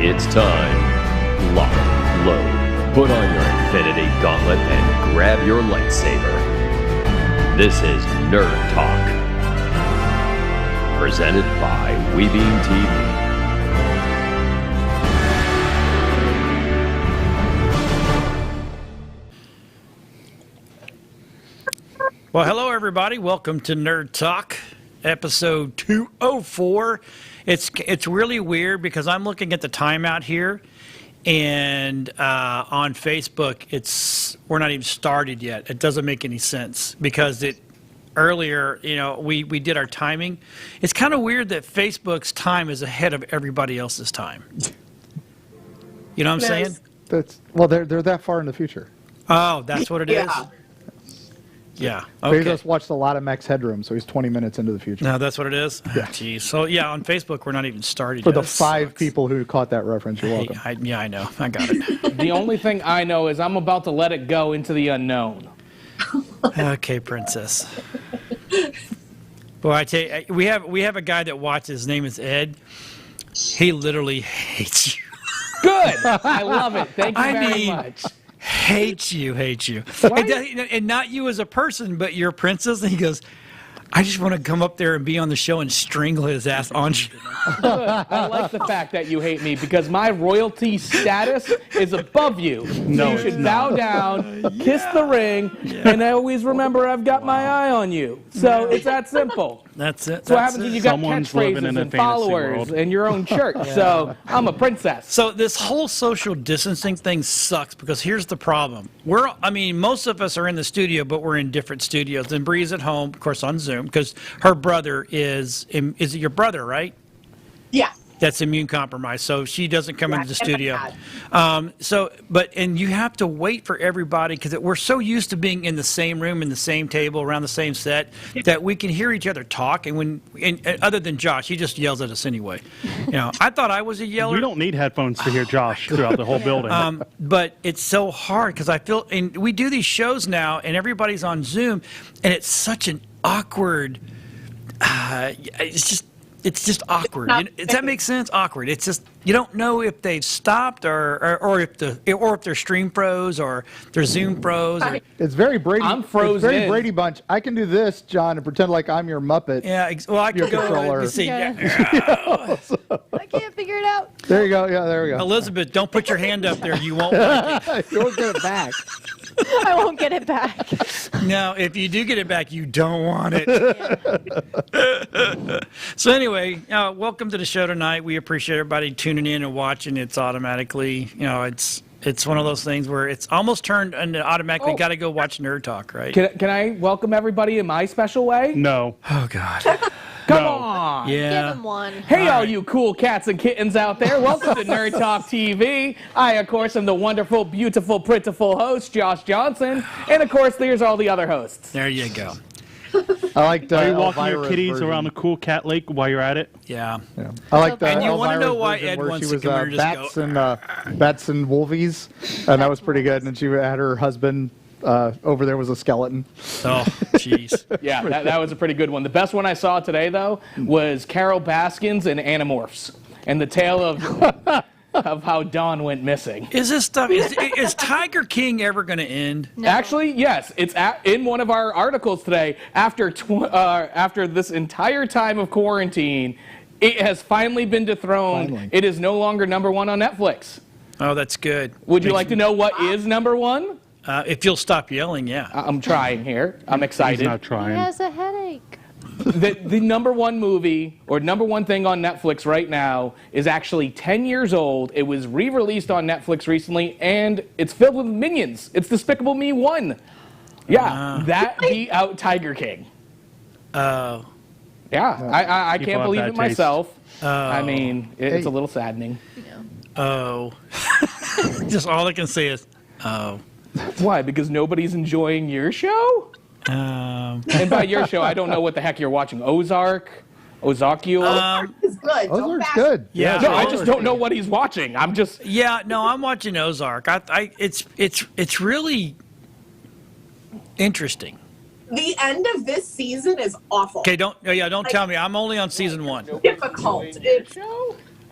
It's time. Lock, load, put on your Infinity Gauntlet and grab your lightsaber. This is Nerd Talk. Presented by Weebeam TV. Well, hello everybody. Welcome to Nerd Talk, episode 204. It's really weird because I'm looking at the timeout here, and on Facebook, we're not even started yet. It doesn't make any sense because earlier, we did our timing. It's kind of weird that Facebook's time is ahead of everybody else's time. You know what I'm saying? They're that far in the future. Oh, that's what it is? Yeah. Okay. Bezos watched a lot of Max Headroom, so he's 20 minutes into the future. No, that's what it is? Yeah. Jeez. So, yeah, on Facebook, we're not even started For yet. the five people who caught that reference, you're welcome. I know. I got it. The only thing I know is I'm about to let it go into the unknown. Okay, princess. Well, I tell you, we have a guy that watches. His name is Ed. He literally hates you. Good. I love it. Thank you very much. Hates you. And not you as a person, but your princess. And he goes, I just want to come up there and be on the show and strangle his ass on you. I like the fact that you hate me because my royalty status is above you. No, you should bow down, kiss the ring, and I always remember I've got my eye on you. So it's that simple. That's it. So what happens is you got catchphrases and followers and your own church. So I'm a princess. So this whole social distancing thing sucks because here's the problem. Most of us are in the studio, but we're in different studios. And Bree's at home, of course, on Zoom because her brother is it your brother, right? Yeah. That's immune compromised, so she doesn't come into the studio. And you have to wait for everybody because we're so used to being in the same room, in the same table, around the same set, that we can hear each other talk. And other than Josh, he just yells at us anyway. I thought I was a yeller. We don't need headphones to hear Josh throughout the whole building. But it's so hard because I feel, and we do these shows now, and everybody's on Zoom, and it's such an awkward. It's just awkward. Does that make sense? Awkward. It's just you don't know if they've stopped or if their stream froze or their Zoom froze. It's very Brady. I'm frozen. It's very Brady Bunch. I can do this, John, and pretend like I'm your Muppet. Yeah. Well, I can go and see. Yeah. I can't figure it out. There you go. Yeah, there we go. Elizabeth, don't put your hand up there. You won't like it. You won't get it back. I won't get it back. No, if you do get it back, you don't want it. Yeah. So anyway, welcome to the show tonight. We appreciate everybody tuning in and watching. It's automatically, it's one of those things where it's almost turned and automatically got to go watch Nerd Talk, right? Can I welcome everybody in my special way? No. Oh, God. Come on. Yeah. Give him one. Hey, all you cool cats and kittens out there. Welcome to Nerd Talk TV. I, of course, am the wonderful, beautiful, printiful host, Josh Johnson. And, of course, there's all the other hosts. There you go. I like Are you walking your Elvira's kitties version. around the cool cat lake while you're at it? Yeah. I like the And you want to know Elvira's why version Ed where wants she to was come here and just bats and wolvies, and that was pretty good. And she had her husband over there was a skeleton. Oh, jeez. Yeah, that was a pretty good one. The best one I saw today, though, was Carol Baskins and Animorphs, and the tale of how Dawn went missing. Is this stuff, is Tiger King ever going to end? No. Actually, yes. It's in one of our articles today. After this entire time of quarantine, it has finally been dethroned. Finally. It is no longer number one on Netflix. Oh, that's good. Would you like to know what is number one? If you'll stop yelling, yeah. I'm trying here. I'm excited. He's not He trying. has a headache. The number one movie or number one thing on Netflix right now is actually 10 years old. It was re-released on Netflix recently, and it's filled with minions. It's Despicable Me 1. Yeah, that beat out Tiger King. Oh. Yeah, I People can't have believe bad it myself. Oh. I mean, it's a little saddening. Oh. Just all I can say is, oh. Why? Because nobody's enjoying your show? And by your show, I don't know what the heck you're watching. Ozark? Ozarkule? It's good. Ozark's good. Yeah. No, I just don't know what he's watching. I'm just... Yeah, no, I'm watching Ozark. It's really interesting. The end of this season is awful. Okay, don't tell me. I'm only on season 1. Difficult. It's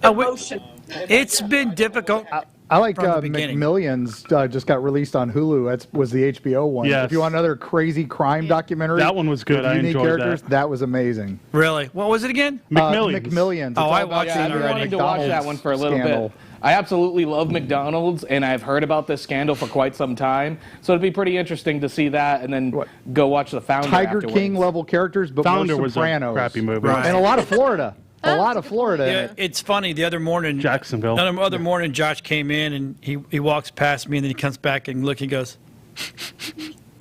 emotion. It's been difficult. I like From the beginning. McMillions. Just got released on Hulu. That was the HBO one. Yes. If you want another crazy crime documentary, That one was good. with I unique enjoyed characters, that. was amazing. Really? What was it again? McMillions. McMillions. It's Oh, all I about watched the that I've been already. wanting to watch that one for a little scandal. bit. I absolutely love McDonald's, and I've heard about this scandal for quite some time. So it'd be pretty interesting to see that, and then go watch The Founder Tiger afterwards. King level characters, but Founder more was a Sopranos. crappy movie. Right. And a lot of Florida. A lot of Florida. in Yeah, it. it's funny. The other morning, Jacksonville. The other morning, Josh came in and he walks past me and then he comes back and he goes,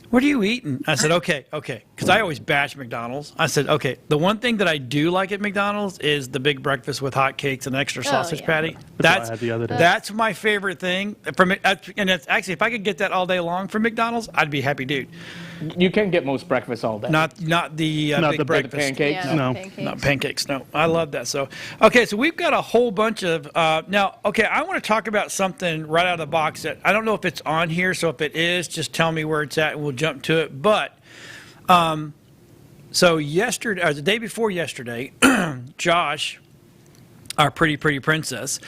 "What are you eating?" I said, "Okay," because I always bash McDonald's. I said, "Okay." The one thing that I do like at McDonald's is the big breakfast with hot cakes and extra sausage yeah. patty. That's what I had the other day. That's my favorite thing from it. And it's actually, if I could get that all day long from McDonald's, I'd be a happy dude. You can get most breakfast all day. Not the Not big the big breakfast. pancakes. Yeah, No. pancakes. Not pancakes, no. I love that. So, okay, so we've got a whole bunch of now. Okay, I want to talk about something right out of the box that I don't know if it's on here. So if it is, just tell me where it's at and we'll jump to it. But so yesterday, or the day before yesterday, Josh, our pretty princess,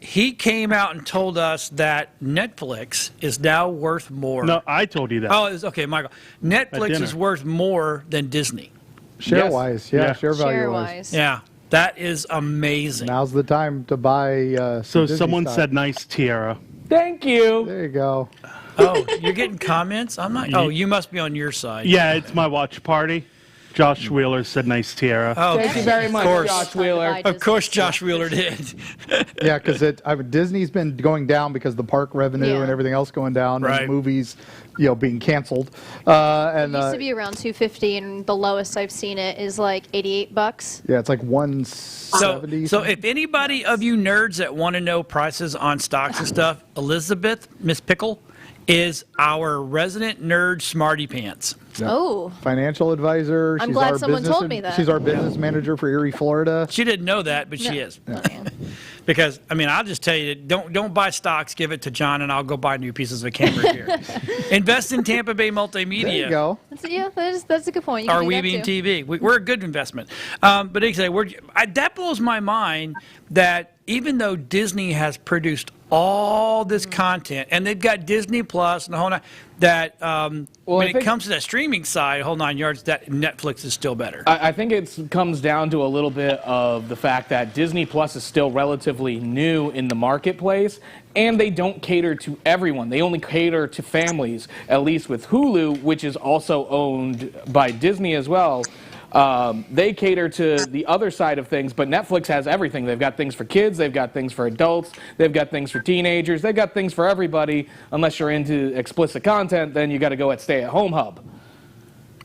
he came out and told us that Netflix is now worth more. No, I told you that. Oh, it's okay, Michael. Netflix dinner. is worth more than Disney. Share Yes. wise. Yeah, Yeah. share value Share wise. wise. Yeah, that is amazing. Now's the time to buy. so some Disney someone stock. said nice tiara. Thank you. There you go. Oh, you're getting comments? I'm not. Oh, you must be on your side. Yeah, it's my watch party. Josh Wheeler said nice tiara. Oh, Thank you very much, course. Josh Wheeler. of course, Josh Wheeler did. Yeah, because Disney's been going down because the park revenue Yeah. and everything else going down, Right. and movies, being canceled. It And used to be around $250, and the lowest I've seen it is like $88. yeah, it's like So, 170. so if anybody of you nerds that want to know prices on stocks and stuff, Elizabeth, Miss Pickle, is our resident nerd smarty pants. Oh, Financial advisor. I'm She's glad our someone business told me that. She's our business manager for Erie, Florida. She didn't know that, but she No. is. Because I mean, I'll just tell you, don't buy stocks. Give it to John, and I'll go buy new pieces of camera gear. Invest in Tampa Bay Multimedia. There you go. that's a good point. You can Or do We that Being too. TV. We're a good investment. But anyway, that blows my mind that even though Disney has produced all this content, and they've got Disney Plus and the whole nine, that when I it think- comes to that streaming side, whole 9 yards, that Netflix is still better. I think it comes down to a little bit of the fact that Disney Plus is still relatively new in the marketplace, and they don't cater to everyone. They only cater to families, at least with Hulu, which is also owned by Disney as well. They cater to the other side of things, but Netflix has everything. They've got things for kids, they've got things for adults, they've got things for teenagers, they've got things for everybody. Unless you're into explicit content, then you got to go at Stay at Home Hub.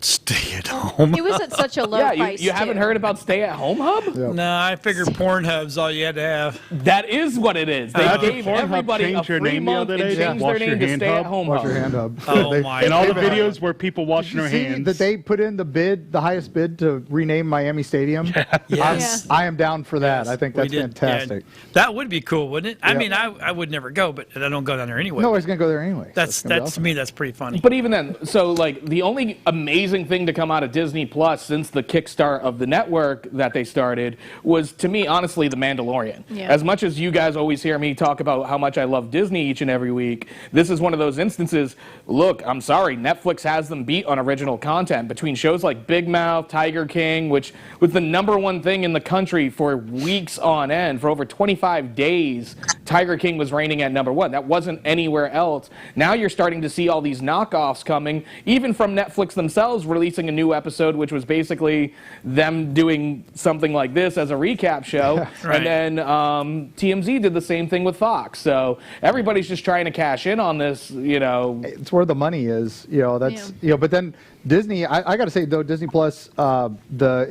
Stay at home. It was at such a low Yeah, price. you haven't too. heard about Stay at Home Hub? Yep. No, I figured Pornhub's all you had to have. That is what it is. They Did gave Pornhub everybody a change your free name the month other and day? changed Wash their your name to hand Stay at hub? Home Watch Hub. your hand up. Oh my And all the God. videos where people washing their See hands. that they put in the highest bid to rename Miami Stadium? Yes. I am down for that. I think We that's did. fantastic. Yeah, that would be cool, wouldn't it? I Yeah. mean, I would never go, but I don't go down there anyway. No, he's going to go there anyway. that's gonna be to awesome. me, that's pretty funny. But even then, so like the only amazing thing to come out of Disney Plus since the kickstart of the network that they started was, to me, honestly, The Mandalorian. Yeah. As much as you guys always hear me talk about how much I love Disney each and every week, this is one of those instances. Look, I'm sorry, Netflix has them beat on original content between shows like Big Mouth, Tiger King, which was the #1 thing in the country for weeks on end. For over 25 days, Tiger King was reigning at #1. That wasn't anywhere else. Now you're starting to see all these knockoffs coming, even from Netflix themselves releasing a new episode, which was basically them doing something like this as a recap show. Right. And then TMZ did the same thing with Fox. So everybody's just trying to cash in on this, It's where the money is, but then Disney, I got to say though, Disney Plus, the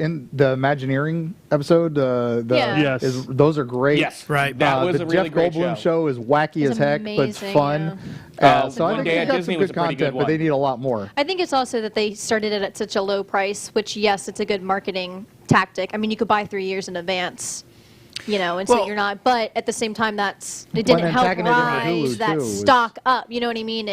Imagineering episode, Yeah. Yes. those are great. Yes, Right. That was the a really Jeff great Goldblum show. is wacky It's as heck, but it's amazing, fun. yeah. So I One think Day they at got Disney some was good a pretty good content, but they one. need a lot more. I think it's also that they started it at such a low price, which, yes, it's a good marketing tactic. I mean, you could buy 3 years in advance, and Well- so you're not. But at the same time, it Well, didn't and help tagging it into rise Hulu, that too, was- stock up. You know what I mean?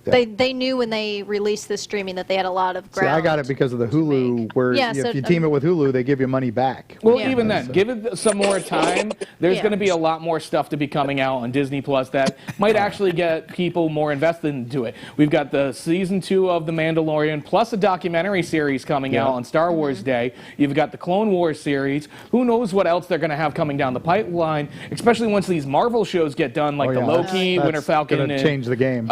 They knew when they released the streaming that they had a lot of See, ground. I got it because of the Hulu, where Yeah, if so, you team it with Hulu, they give you money back. Well, Yeah. even then, give it some more time. There's Yeah. going to be a lot more stuff to be coming out on Disney Plus that might actually get people more invested into it. We've got the season 2 of The Mandalorian, plus a documentary series coming out on Star Wars Day. You've got the Clone Wars series. Who knows what else they're going to have coming down the pipeline, especially once these Marvel shows get done, like the Loki, Winter Falcon, Gonna and change the game.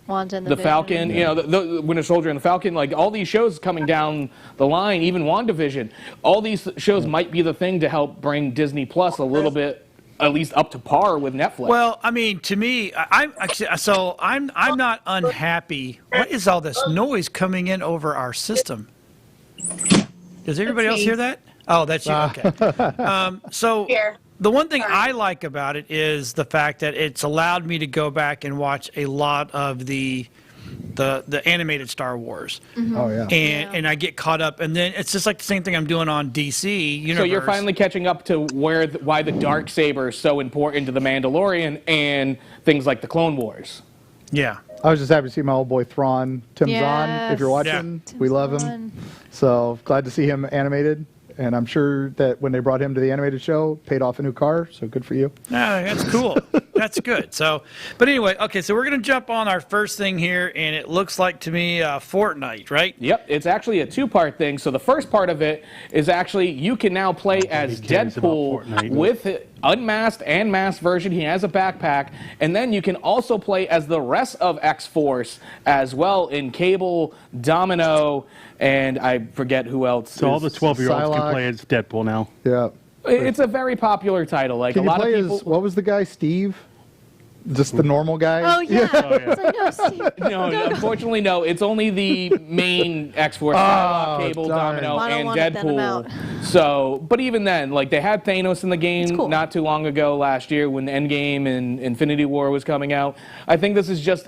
Wanda and the Vision. Falcon, the Winter Soldier and the Falcon, like all these shows coming down the line, even WandaVision, all these shows might be the thing to help bring Disney Plus a little bit, at least up to par with Netflix. Well, I mean, to me, I'm not unhappy. What is all this noise coming in over our system? Does everybody else hear that? Oh, that's you. Okay. So Here. the one thing I like about it is the fact that it's allowed me to go back and watch a lot of the animated Star Wars. Oh yeah. And I get caught up, and then it's just like the same thing I'm doing on DC Universe. So you're finally catching up to why the Darksaber is so important to the Mandalorian and things like the Clone Wars. Yeah. I was just happy to see my old boy Thrawn. Tim's on. If you're Yes. watching, Tim's we love him. on. So glad to see him animated. And I'm sure that when they brought him to the animated show, paid off a new car. So good for you. No, that's cool. That's good. So, but anyway, okay, so we're going to jump on our first thing here, and it looks like to me Fortnite, right? Yep, it's actually a two-part thing. So the first part of it is actually you can now play as cares about Deadpool Fortnite. with unmasked and masked version. He has a backpack, and then you can also play as the rest of X-Force as well in Cable, Domino, and I forget who else. So all the 12-year-olds Psylocke. can play as Deadpool now. Yeah. It's a very popular title. Like Can a you lot play of people. as, what was the guy, Steve? Just the normal guy? Oh yeah. Oh, yeah. It's like, no, Steve. No, unfortunately, no. It's only the main X-Force, Cable, darn. Domino, I don't and want it, then I'm out. Deadpool. So, but even then, like they had Thanos in the game cool. not too long ago last year when Endgame and Infinity War was coming out. I think this is just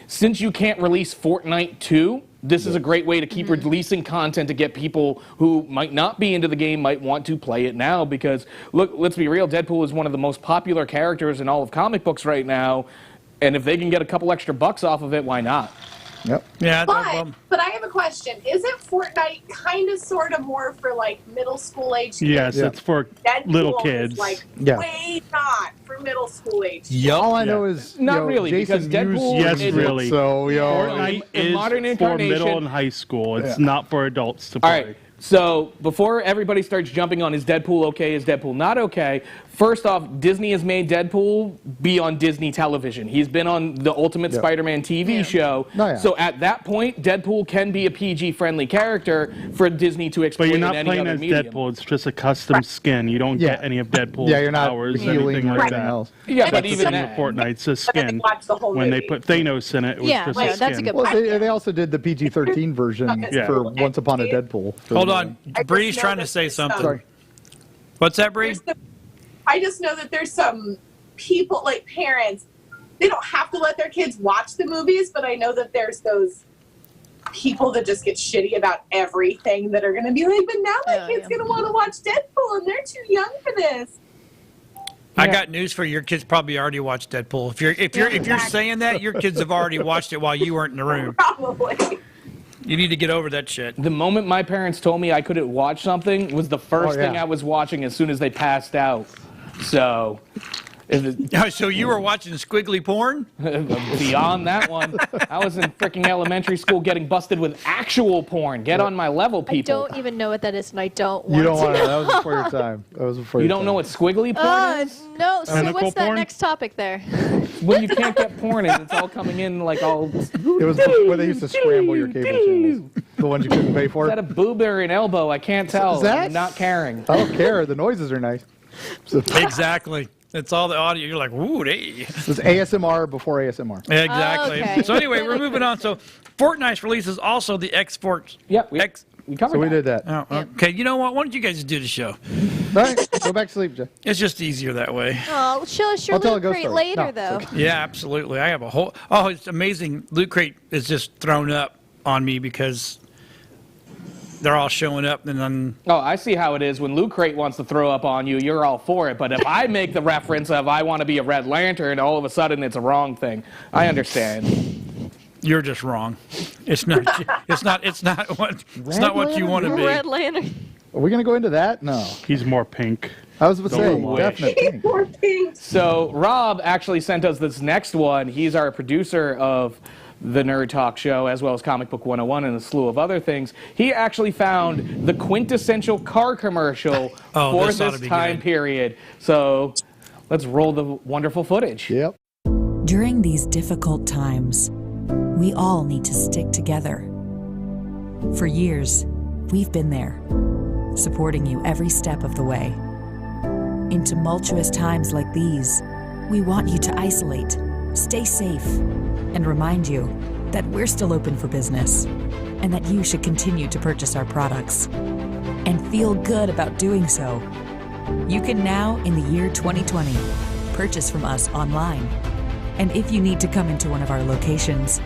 since you can't release Fortnite 2, this is a great way to keep releasing content to get people who might not be into the game might want to play it now because, look, let's be real, Deadpool is one of the most popular characters in all of comic books right now, and if they can get a couple extra bucks off of it, why not? Yep. Yeah. But I have a question. Isn't Fortnite kind of sort of more for like middle school age kids? Yes, Yeah. it's for Deadpool little is, kids. like Yeah. way not for middle school age. All I know is Not really, Jason because Deadpool used Yes, it, really. So Fortnite in is modern for incarnation- middle and high school. It's Yeah. not for adults to All play. right. So before everybody starts jumping on is Deadpool okay, is Deadpool not okay, first off, Disney has made Deadpool be on Disney television. He's been on the Ultimate Yep. Spider-Man TV show. Oh, yeah. So at that point, Deadpool can be a PG-friendly character for Disney to exploit But you're in not any playing other as medium. Deadpool. It's just a custom skin. You don't Yeah. get any of Deadpool's yeah, you're not powers, healing anything or like anything that. else. Yeah, And but it's even something then, Fortnite's a But then skin. they watch the whole When they movie. put Thanos in it, it was Yeah, just yeah, a that's a skin. good Well, point. they also did the PG-13 version Yeah. for Once Upon a Deadpool. Hold on. I just Bree's know trying that to say there's something. Sorry. What's that, Bree? I just know that there's some people, like parents, they don't have to let their kids watch the movies, but I know that there's those people that just get shitty about everything that are going to be like, but now my Oh, kid's yeah. going to want to watch Deadpool and they're too young for this. I got news for you. Your kids probably already watched Deadpool. If you're saying that, your kids have already watched it while you weren't in the room. Probably. You need to get over that shit. the moment my parents told me I couldn't watch something was the first Oh, yeah. thing I was watching as soon as they passed out. So, So you were watching squiggly porn? beyond that one, I was in freaking elementary school getting busted with actual porn. Get on my level, I people. don't even know what that is, and I don't want You don't to. want to. That was before your time. That was before You your don't time. know what squiggly porn is? No. So Tentacle what's that porn? next topic there? When you can't get porn and it's all coming in like all... Is It was where they used to scramble your cable channels. The ones you couldn't pay for. that a boob or an elbow? I can't tell. that- I'm not caring. I don't care. The noises are nice. Exactly. It's all the audio. You're like, ooh, they. It's ASMR before ASMR. Exactly. Okay. So anyway, we're moving on. So Fortnite releases also the X-Force. Yep, we covered So we that. did that. Oh, okay. You know what? Why don't you guys do the show? All right, go back to sleep, Jeff. It's just easier that way. Oh, show us your I'll tell a loot ghost crate story. later, No, though. it's Yeah, absolutely. I have a whole. Oh, it's amazing. Loot Crate is just thrown up on me because they're all showing up, and then Oh, I see how it is. When Loot Crate wants to throw up on you, you're all for it. But if I make the reference of I want to be a Red Lantern, all of a sudden it's a wrong thing. I understand. you're just wrong. It's not. It's not. It's not what. It's not what you want to be. Red Lantern. Are we gonna go into that? No. He's more pink. I was going to say, wish. definite pink. Poor pink. So Rob actually sent us this next one. He's our producer of the Nerd Talk show, as well as Comic Book 101 and a slew of other things. He actually found the quintessential car commercial for this ought this to be time good. period. So let's roll the wonderful footage. Yep. During these difficult times, we all need to stick together. For years, we've been there, supporting you every step of the way. In tumultuous times like these, we want you to isolate, stay safe, and remind you that we're still open for business and that you should continue to purchase our products and feel good about doing so. You can now, in the year 2020, purchase from us online. And if you need to come into one of our locations,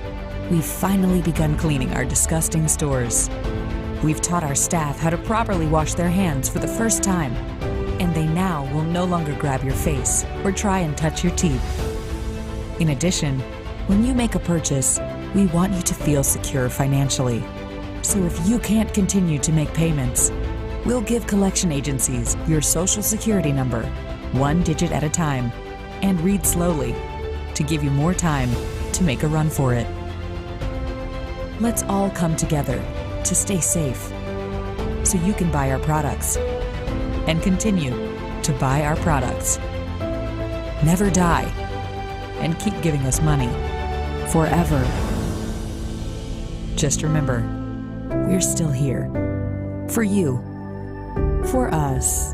we've finally begun cleaning our disgusting stores. We've taught our staff how to properly wash their hands for the first time, and they now will no longer grab your face or try and touch your teeth. In addition, when you make a purchase, we want you to feel secure financially. So if you can't continue to make payments, we'll give collection agencies your social security number, one digit at a time, and read slowly to give you more time to make a run for it. Let's all come together to stay safe so you can buy our products and continue to buy our products. Never die and keep giving us money forever. Just remember, we're still here for you, for us.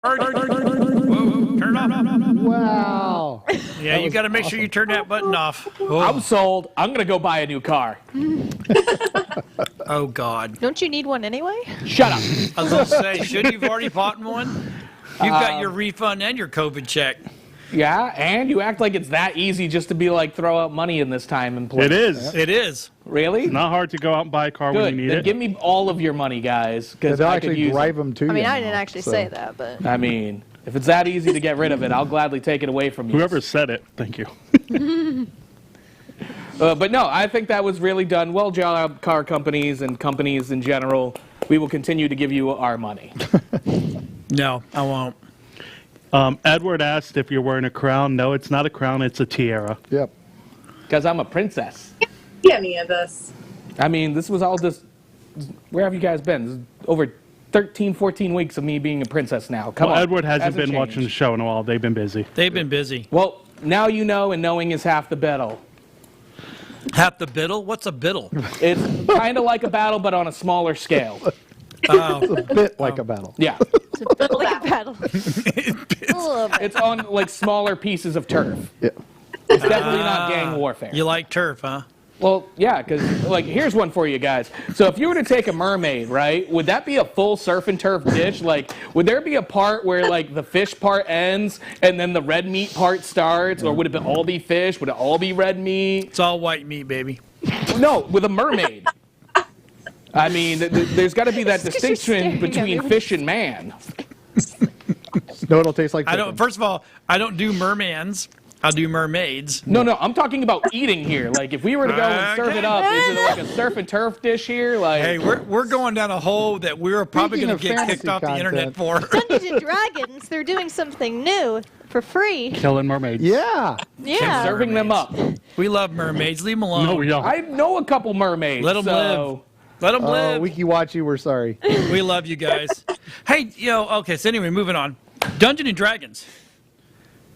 Whoa, turn it off. Wow. Yeah, you got to make sure you turn that button off. I'm sold. I'm going to go buy a new car. Oh God. Don't you need one anyway? Shut up. I was gonna say, shouldn't you've already bought one? You've got your refund and your COVID check. Yeah, and you act like it's that easy just to be like throw out money in this time and place. It is. It is. Really? Not hard to go out and buy a car Good. when you need Then it. give me all of your money, guys, because They'll I could actually use drive it. them to you. I mean, I now, didn't actually so. say that, but I mean, if it's that easy to get rid of it, I'll gladly take it away from you. Whoever said it, thank you. But no, I think that was really done. Well job, car companies and companies in general. We will continue to give you our money. No, I won't. Edward asked if you're wearing a crown. No, it's not a crown. It's a tiara. Yep. Because I'm a princess. See any of this? I mean, this was all just... Where have you guys been? This is over 13, 14 weeks of me being a princess now. Come Well, on. Edward hasn't been watching the changed. show in a while. They've been busy. They've been busy. Well, now you know, and knowing is half the battle. Half the biddle? What's a biddle? It's kind of like a battle, but on a smaller scale. Oh, A bit like a battle. Yeah. it's a bit like a battle. A little bit. It's on, like, smaller pieces of turf. Yeah. It's definitely not gang warfare. you like turf, huh? Well, yeah, because, like, here's one for you guys. So if you were to take a mermaid, right, would that be a full surf and turf dish? Like, would there be a part where, like, the fish part ends and then the red meat part starts? Or would it all be fish? Would it all be red meat? It's all white meat, baby. No, with a mermaid. I mean, there's got to be that 'cause you're distinction staring at between me. fish and man. No, it'll taste like I chicken. don't. First of all, I don't do mermans. I'll do mermaids. No, I'm talking about eating here. Like, if we were to go and serve it up, is it like a surf and turf dish here? Like, Hey, we're going down a hole that we're probably Speaking going to of get kicked fantasy off the internet content. for. Dungeons and Dragons, they're doing something new for free. Killing mermaids. Yeah. Yeah. serving them up. We love mermaids. Leave them alone. No, we don't. I know a couple mermaids. Let them so... live. Let them Oh, live. Wiki-Wachi, we're sorry. We love you guys. Hey, okay, so anyway, moving on. Dungeons and Dragons.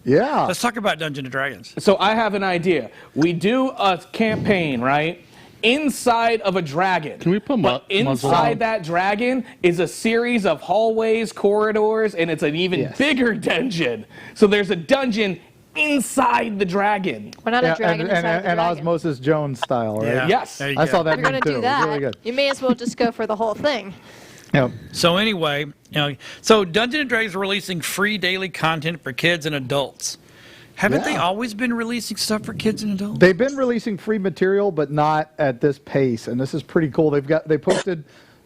Yeah. Let's talk about Dungeons and Dragons. So I have an idea. We do a campaign, right? Inside of a dragon. Can we put But muzzle inside on? that dragon is a series of hallways, corridors, and it's an even Yes. bigger dungeon. So there's a dungeon inside the dragon. We're not Yeah, a dragon and, inside the and dragon. Osmosis Jones style, right? Yeah. Yes. There you I go. saw that If you're meme going to too. do It was that, really good. you may as well just go for the whole thing. Yeah. So anyway, so Dungeons and Dragons are releasing free daily content for kids and adults. Haven't they always been releasing stuff for kids and adults? They've been releasing free material, but not at this pace, and this is pretty cool. They posted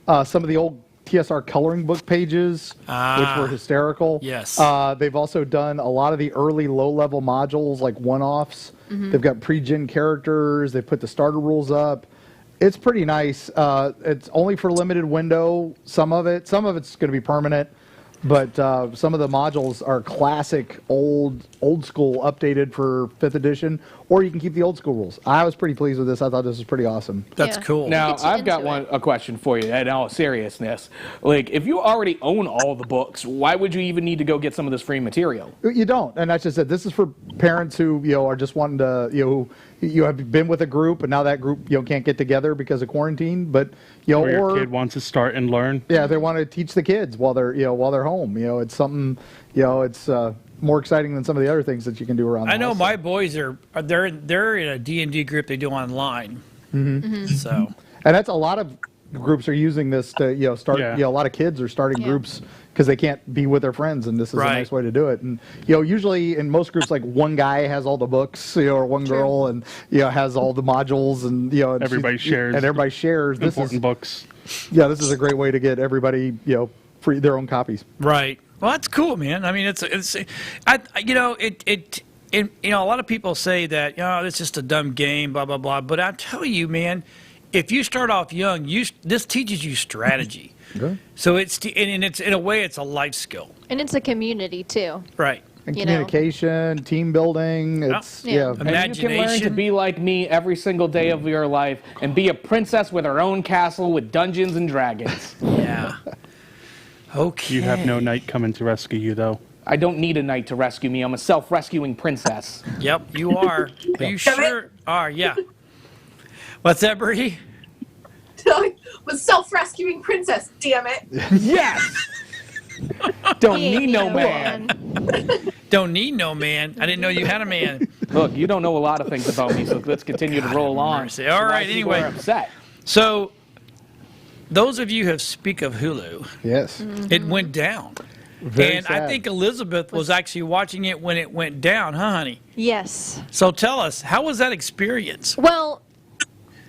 some of the old TSR coloring book pages, which were hysterical. Yes. They've also done a lot of the early low-level modules, like one-offs. They've got pre-gen characters. They put the starter rules up. It's pretty nice. It's only for limited window. Some of it's going to be permanent. But some of the modules are classic, old school, updated for 5th edition, or you can keep the old school rules. I was pretty pleased with this. I thought this was pretty awesome. That's cool. Now, I've got a question for you, in all seriousness. Like, if you already own all the books, why would you even need to go get some of this free material? You don't. And that's just it. This is for parents who, are just wanting to, you have been with a group, and now that group, can't get together because of quarantine. But, or your kid wants to start and learn. Yeah, they want to teach the kids while they're home. It's something, it's more exciting than some of the other things that you can do around the house. I know my boys they're in a D&D group they do online. So, and that's a lot of groups are using this to start. A lot of kids are starting groups because they can't be with their friends, and this is a nice way to do it. And usually in most groups, like one guy has all the books, or one girl, and has all the modules, and everybody shares. And everybody shares important books. Yeah, this is a great way to get everybody free their own copies. Right. Well, that's cool, man. I mean, a lot of people say that it's just a dumb game, blah blah blah. But I tell you, man, if you start off young, this teaches you strategy. Okay. So it's in a way it's a life skill. And it's a community too. Right. And communication, team building, it's And you can learn to be like me every single day of your life and be a princess with her own castle with Dungeons and Dragons. Yeah. Okay. You have no knight coming to rescue you, though. I don't need a knight to rescue me. I'm a self-rescuing princess. Yep, you are. Are you sure? Are, yeah. What's that, Bree? Was self-rescuing princess, damn it. Yes! Don't need no man. Don't need no man. I didn't know you had a man. Look, you don't know a lot of things about me, so let's continue to roll on. All right, anyway. Upset. So, those of you who speak of Hulu, yes, it went down. Very and sad. I think Elizabeth was actually watching it when it went down, huh, honey? Yes. So tell us, how was that experience? Well,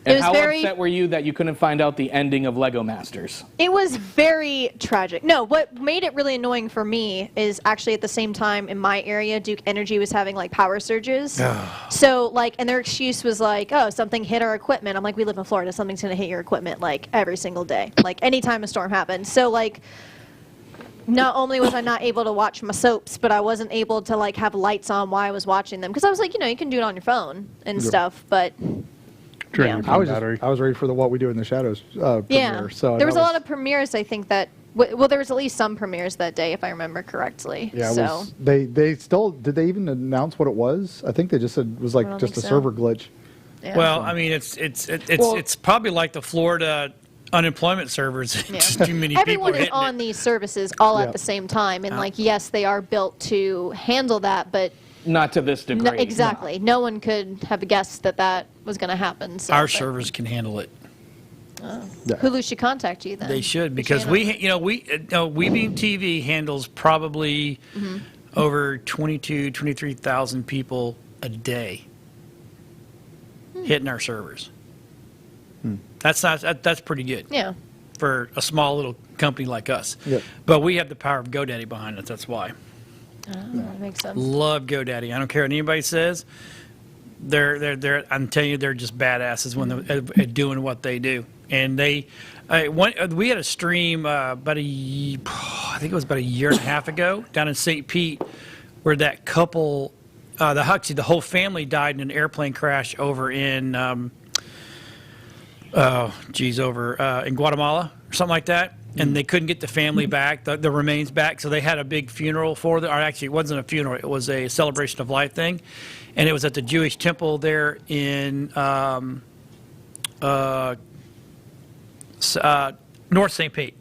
and how upset were you that you couldn't find out the ending of Lego Masters? It was very tragic. No, what made it really annoying for me is actually at the same time in my area, Duke Energy was having like power surges. So and their excuse was like, oh, something hit our equipment. I'm like, we live in Florida. Something's going to hit your equipment like every single day, like anytime a storm happens. So not only was I not able to watch my soaps, but I wasn't able to have lights on while I was watching them because I was like, you can do it on your phone and stuff, but. Yeah. I was ready for the What We Do in the Shadows premiere. So there was a lot of premieres. I think that there was at least some premieres that day, if I remember correctly. Yeah, so they still did. They even announce what it was? I think they just said it was just a server glitch. Yeah. Well, I mean, it's probably like the Florida unemployment servers. Just too many Everyone people is on these services all at the same time, and yes, they are built to handle that, but. Not to this degree. No, exactly. No one could have guessed that was going to happen. So, our servers can handle it. Hulu should contact you then. They should because Webeam TV handles probably over 23,000 people a day hitting our servers. That's pretty good. Yeah. For a small little company like us. Yep. But we have the power of GoDaddy behind us. That's why. That makes sense. Love GoDaddy. I don't care what anybody says. They're I'm telling you, they're just badasses when they're at doing what they do. And we had a stream I think it was about a year and a half ago down in St. Pete, where that couple, the whole family died in an airplane crash over in in Guatemala or something like that. And they couldn't get the family back, the remains back, so they had a big funeral for them. Or actually, it wasn't a funeral; it was a celebration of life thing, and it was at the Jewish temple there in North St. Pete,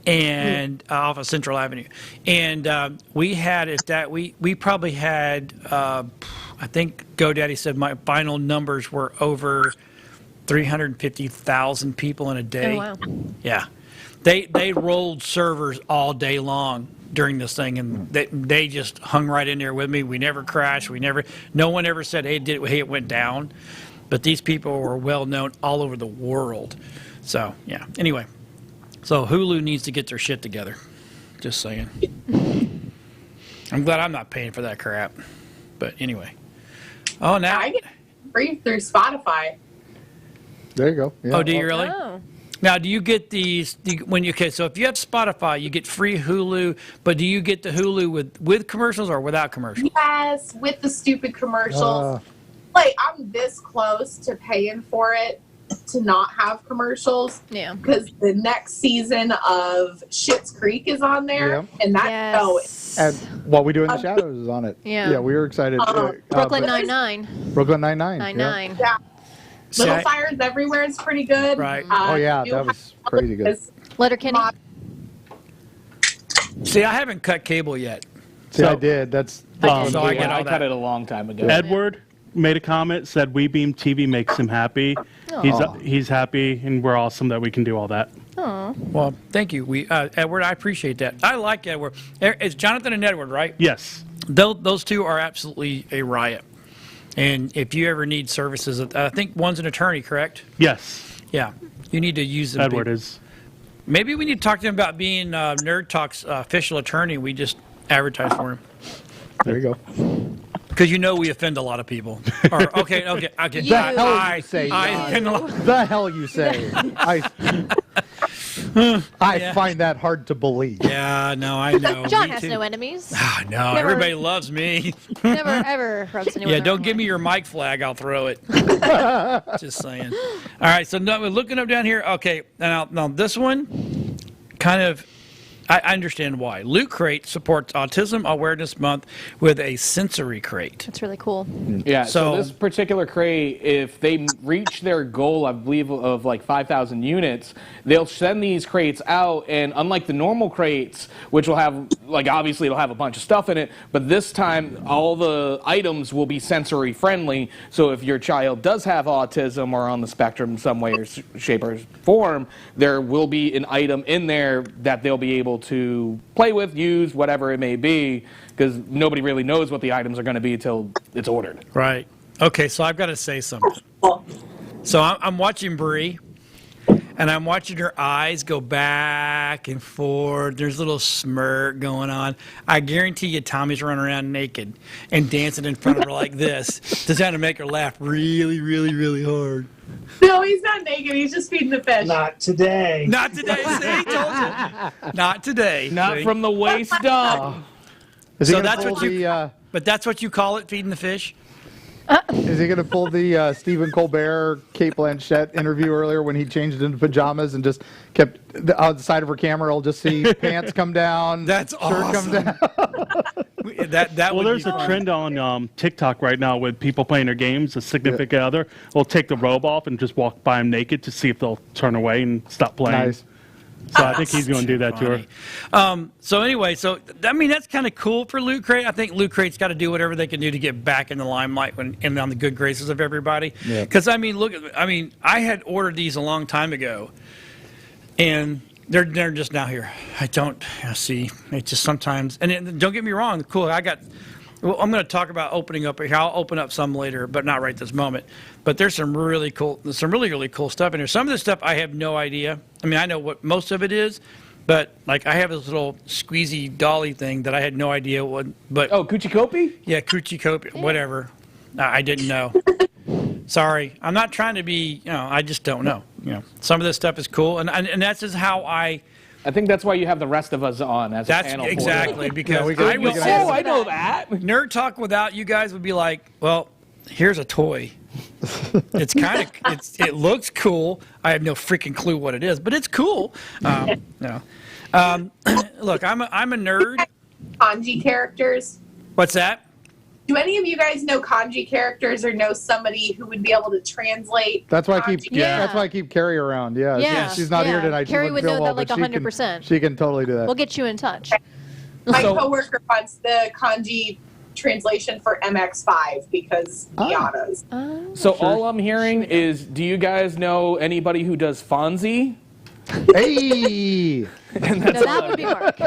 and off of Central Avenue. And we had we probably had I think GoDaddy said my final numbers were over 350,000 people in a day. Oh, wow. Yeah. They rolled servers all day long during this thing, and they just hung right in there with me. We never crashed. No one ever said, hey, it went down. But these people were well known all over the world. So, yeah. Anyway, so Hulu needs to get their shit together. Just saying. I'm glad I'm not paying for that crap. But anyway. Oh, now I get free through Spotify. There you go. Yeah. Oh, do you really? Oh. Now, do you get these so if you have Spotify, you get free Hulu, but do you get the Hulu with commercials or without commercials? Yes, with the stupid commercials. Like, I'm this close to paying for it to not have commercials. Yeah. Because the next season of Schitt's Creek is on there. Yeah. And that Yes. And What We Do in the Shadows is on it. Yeah. Yeah, we were excited. Brooklyn but- Nine-Nine. Brooklyn Nine-Nine. 9-9. Yeah. See, Little Fires Everywhere is pretty good. Right. Oh, yeah, New that was crazy good. House Letterkenny. See, I haven't cut cable yet. See, I did. That's So I get all I that. cut it a long time ago. Edward made a comment, said WeBeam TV makes him happy. He's happy, and we're awesome that we can do all that. Well, thank you. Edward, I appreciate that. I like Edward. It's Jonathan and Edward, right? Yes. Those two are absolutely a riot. And if you ever need services, I think one's an attorney, correct? Yes. Yeah. You need to use them. Edward is. Maybe we need to talk to him about being Nerd Talk's official attorney. We just advertise for him. There you go. Because we offend a lot of people. Or, okay. You. The hell you say, I John. offend a lot. The hell you say. I find that hard to believe. Yeah, no, I know. John Me has too. no enemies. Ah, no, Never- everybody loves me. Never ever rubs anyone Yeah, don't wrong. give me your mic flag. I'll throw it. Just saying. All right, so now we're looking up down here. Okay, now this one kind of, I understand why. Loot Crate supports Autism Awareness Month with a sensory crate. That's really cool. Yeah, So- so this particular crate, if they reach their goal, I believe, of like 5,000 units, they'll send these crates out, and unlike the normal crates, which will have, like, obviously it'll have a bunch of stuff in it, but this time all the items will be sensory friendly, so if your child does have autism or on the spectrum in some way or shape or form, there will be an item in there that they'll be able to play with, use, whatever it may be, because nobody really knows what the items are going to be until it's ordered. Right. Okay, so I've got to say something. So I'm watching Bree, and I'm watching her eyes go back and forth. There's a little smirk going on. I guarantee you Tommy's running around naked and dancing in front of her like this to try to make her laugh really, really, really hard. No, he's not naked. He's just feeding the fish. Not today. Not today, see? Told you. Not today. Not see? from the waist up. Is he So gonna that's pull what you. the, But that's what you call it, feeding the fish? Is he going to pull the Stephen Colbert, Kate Blanchett interview earlier when he changed into pajamas and just kept on the side of her camera? I'll just see pants come down, That's shirt awesome. come down. That Well, would there's be a fun. trend on TikTok right now with people playing their games. A significant other will take the robe off and just walk by them naked to see if they'll turn away and stop playing. Nice. So I think he's going to do that to her. So anyway, I mean that's kind of cool for Loot Crate. I think Loot Crate's got to do whatever they can do to get back in the limelight and on the good graces of everybody. Yeah. Because I mean, I had ordered these a long time ago, and they're just now here. I see. It's just sometimes, and don't get me wrong. Cool. Well, I'm going to talk about opening up here. I'll open up some later, but not right this moment. But there's some really really cool stuff in here. Some of the stuff I have no idea. I mean, I know what most of it is, but like I have this little squeezy dolly thing that I had no idea what. But Oh, Coochie Copy? yeah, Coochie Cope, whatever. I didn't know. Sorry, I'm not trying to be. I just don't know. Some of this stuff is cool, and that's just how I. I think that's why you have the rest of us on as a That's panel. for it. exactly because we can- I we was. can Oh, I know that. Nerd Talk without you guys would be like, well, here's a toy. It's kind of, it looks cool. I have no freaking clue what it is, but it's cool. Look, I'm a nerd. Kanji characters. What's that? Do any of you guys know kanji characters or know somebody who would be able to translate? That's why I keep. kanji? Yeah. That's why I keep Carrie around. Yeah. Yeah, She's not here yeah. tonight. She Carrie wouldn't would feel know well, that, but like, she can- 100%. She can totally do that. We'll get you in touch. My So- coworker wants the kanji translation for MX5 because Miatas. So all I'm hearing is, do you guys know anybody who does Fonzie? Hey. No, that would be Mark.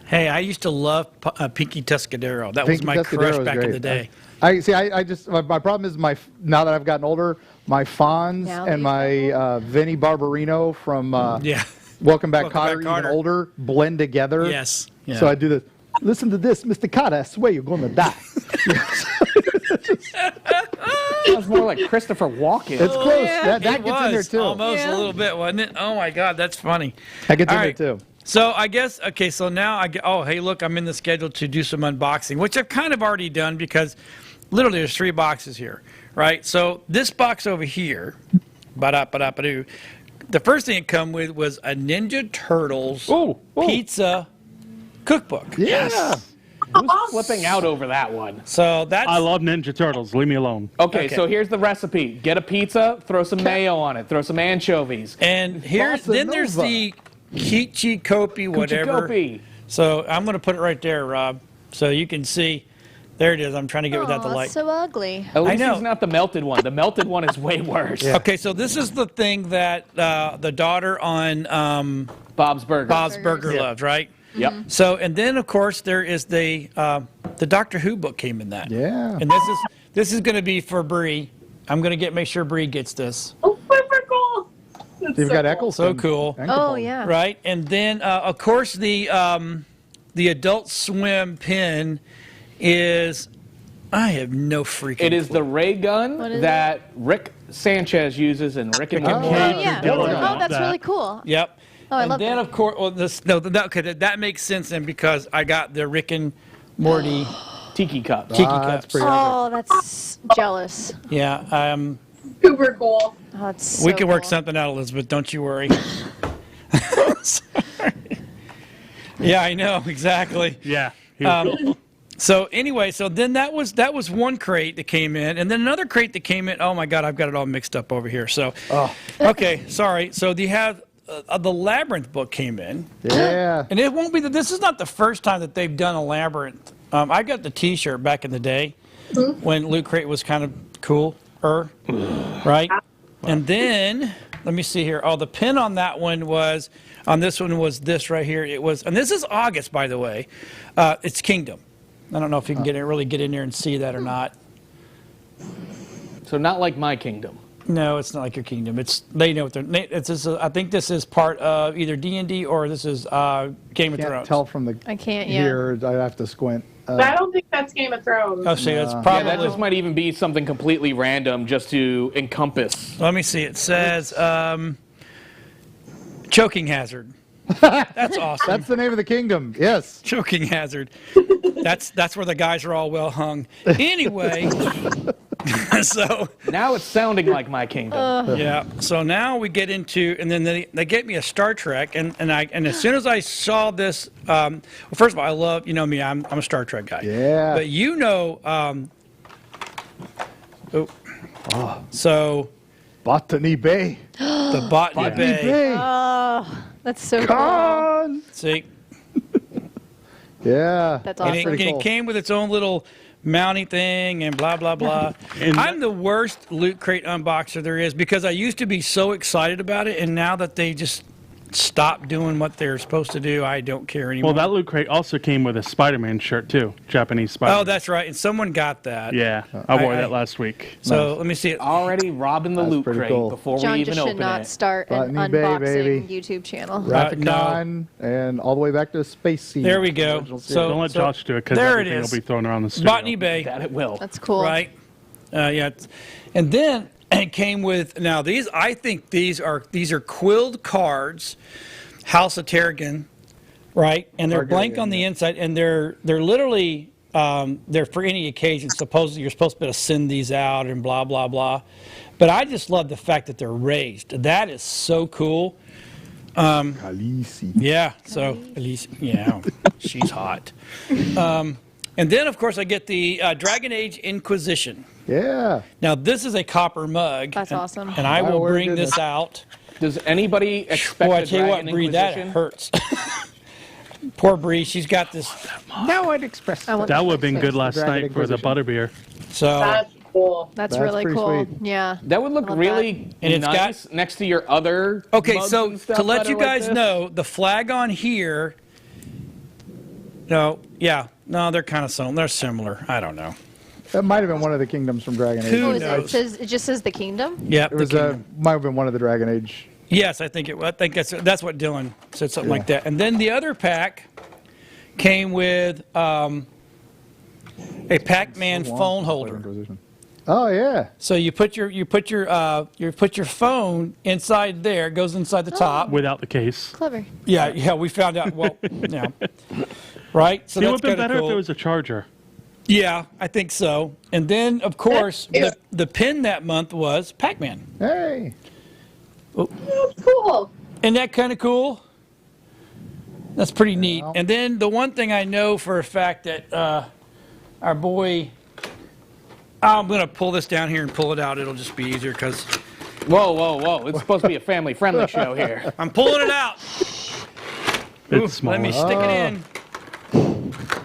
Hey, I used to love Pinky Tuscadero. That was Pinky my Tuscadero crush was back in great. the day. I see. I just my problem is now that I've gotten older, my Fonz Now that and you've my Vinnie Barbarino from Yeah. Welcome Back, Welcome Kotter, Back, Kotter. even older, blend together. Yes. Yeah. So I do this. Listen to this, Mr. Kotter. I swear you're going to die. Sounds more like Christopher Walken. It's close. yeah. That It gets in there was too. almost Yeah. a little bit, wasn't it? Oh my God, that's funny. That gets All in right. there too. So I guess so now oh hey look, I'm in the schedule to do some unboxing, which I've kind of already done because literally there's 3 boxes here, right? So this box over here, ba-da-ba-da-ba-doo, the first thing it come with was a Ninja Turtles pizza cookbook. Yeah. Who's flipping out over that one? So that's I love Ninja Turtles. Leave me alone. Okay, so here's the recipe. Get a pizza, throw some mayo on it, throw some anchovies. and here's Bossa then there's Nova. the Kichi Kopi whatever. Kuchikopi. So I'm going to put it right there, Rob, so you can see. There it is. I'm trying to get without the Aw, light. it's so ugly. At least know. it's not the melted one. The melted one is way worse. Okay, so this is the thing that the daughter on Bob's Burger. Bob's Burger Yeah. loves, right? Yep. So, and then of course there is the Doctor Who book came in that. Yeah. And this is going to be for Bree. I'm going to make sure Bree gets this. Oh, super cool. That's You've so got cool. Eccleston. So cool. Oh, yeah. Right, and then of course the Adult Swim pin is. I have no freaking. It is clue. the ray gun What is that Rick Sanchez uses in Rick and Oh, Morty. Oh, Cage yeah. or Dylan. Oh, that's That. really cool. Yep. Oh, I and love then that. of course, well, that makes sense then because I got the Rick and Morty Tiki cup. tiki That's cups. pretty Oh, that's jealous. Yeah. Super cool. Oh, that's so We can work cool. something out, Elizabeth. Don't you worry. Yeah, I know exactly. Yeah. Here we go. So anyway, so then that was one crate that came in, and then another crate that came in. Oh my God, I've got it all mixed up over here. So, okay, sorry. So you have the Labyrinth book came in, Yeah. and it won't be that. This is not the first time that they've done a Labyrinth. I got the T-shirt back in the day when Loot Crate was kind of cool, right? And then let me see here. Oh, the pin on that one was on this one was this right here. It was, and this is August, by the way. It's Kingdom. I don't know if you can really get in there and see that or not. So not like My Kingdom. No, it's not like your Kingdom. They know what they're. I think this is part of either D&D or this is Game of Can't Thrones. tell from the I can't, here. I have to squint. But I don't think that's Game of Thrones. Oh, see, that's Yeah, probably. that just might even be something completely random just to encompass. Let me see. It says choking hazard. That's awesome. That's the name of the kingdom. Yes. Choking hazard. That's where the guys are all well hung. Anyway, so Now it's sounding like My Kingdom. yeah. So now we get into, and then they get me a Star Trek, and as soon as I saw this, well, first of all, I love, you know me, I'm a Star Trek guy. Yeah. But you know, so Botany Bay. the Botany Bay. Bay. Oh, that's so cool. Con. See, Yeah. That's and awesome. it, Pretty and cool. it came with its own little mounting thing and blah blah blah. And I'm the worst Loot Crate unboxer there is because I used to be so excited about it, and now that they just stopped doing what they're supposed to do, I don't care anymore. Well, that Loot Crate also came with a Spider-Man shirt too, Japanese Spider-Man. Oh, that's right, and someone got that. Yeah, I wore I- that last week. So let me see it. Already robbing the That's loot pretty crate cool. before John we just even should open not it. start an Botany Bay, unboxing baby. YouTube channel. Rathacon and all the way back to Space Scene. There we go. Original series. So Don't let Josh do it because there it everything is. will be thrown around the studio. Botany Bay, That it will. That's cool. right? Yeah, and then it came with now these. I think these are quilled cards, House of Tarragon, right? And they're blank Targaryen, on the yeah. inside, and they're literally they're for any occasion. Supposedly you're supposed to be able to send these out and blah blah blah. But I just love the fact that they're raised. That is so cool. Khaleesi. Yeah. So at least yeah, she's hot. And then of course I get the Dragon Age Inquisition. Yeah. Now this is a copper mug. That's awesome. And I will Oh, bring goodness. this out. Does anybody expect Boy, I a tell you what, Dragon Bree, that Inquisition? hurts. Poor Bree, she's got this. Now I'd express I want That would have been good last Dragon night for the Inquisition. butterbeer. So That's cool. That's That's really pretty cool. sweet. Yeah. That would look I love really And it's nice next to your other okay, mugs so and stuff to let that you are like guys this. know, the flag on here No, yeah. No, they're kind of similar. They're similar. I don't know. That might have been one of the kingdoms from Dragon Age. Who Oh, is knows? it just says the kingdom? Yeah, It was might have been one of the Dragon Age. yes, I think that's what Dylan said, something like that. And then the other pack came with a Pac-Man phone holder. Oh yeah. So you put your phone inside there. It goes inside the top. Without the case. Clever. Yeah. We found out. Well, yeah. Right. So It would that's have been kind better of cool. if it was a charger. Yeah, I think so. And then, of course, the pin that month was Pac-Man. Hey. Cool. Isn't that kind of cool? That's pretty neat. Well. And then the one thing I know for a fact that our boy, I'm going to pull this down here and pull it out. It'll just be easier because Whoa. It's supposed to be a family-friendly show here. I'm pulling it out. It's small. Let me stick it in.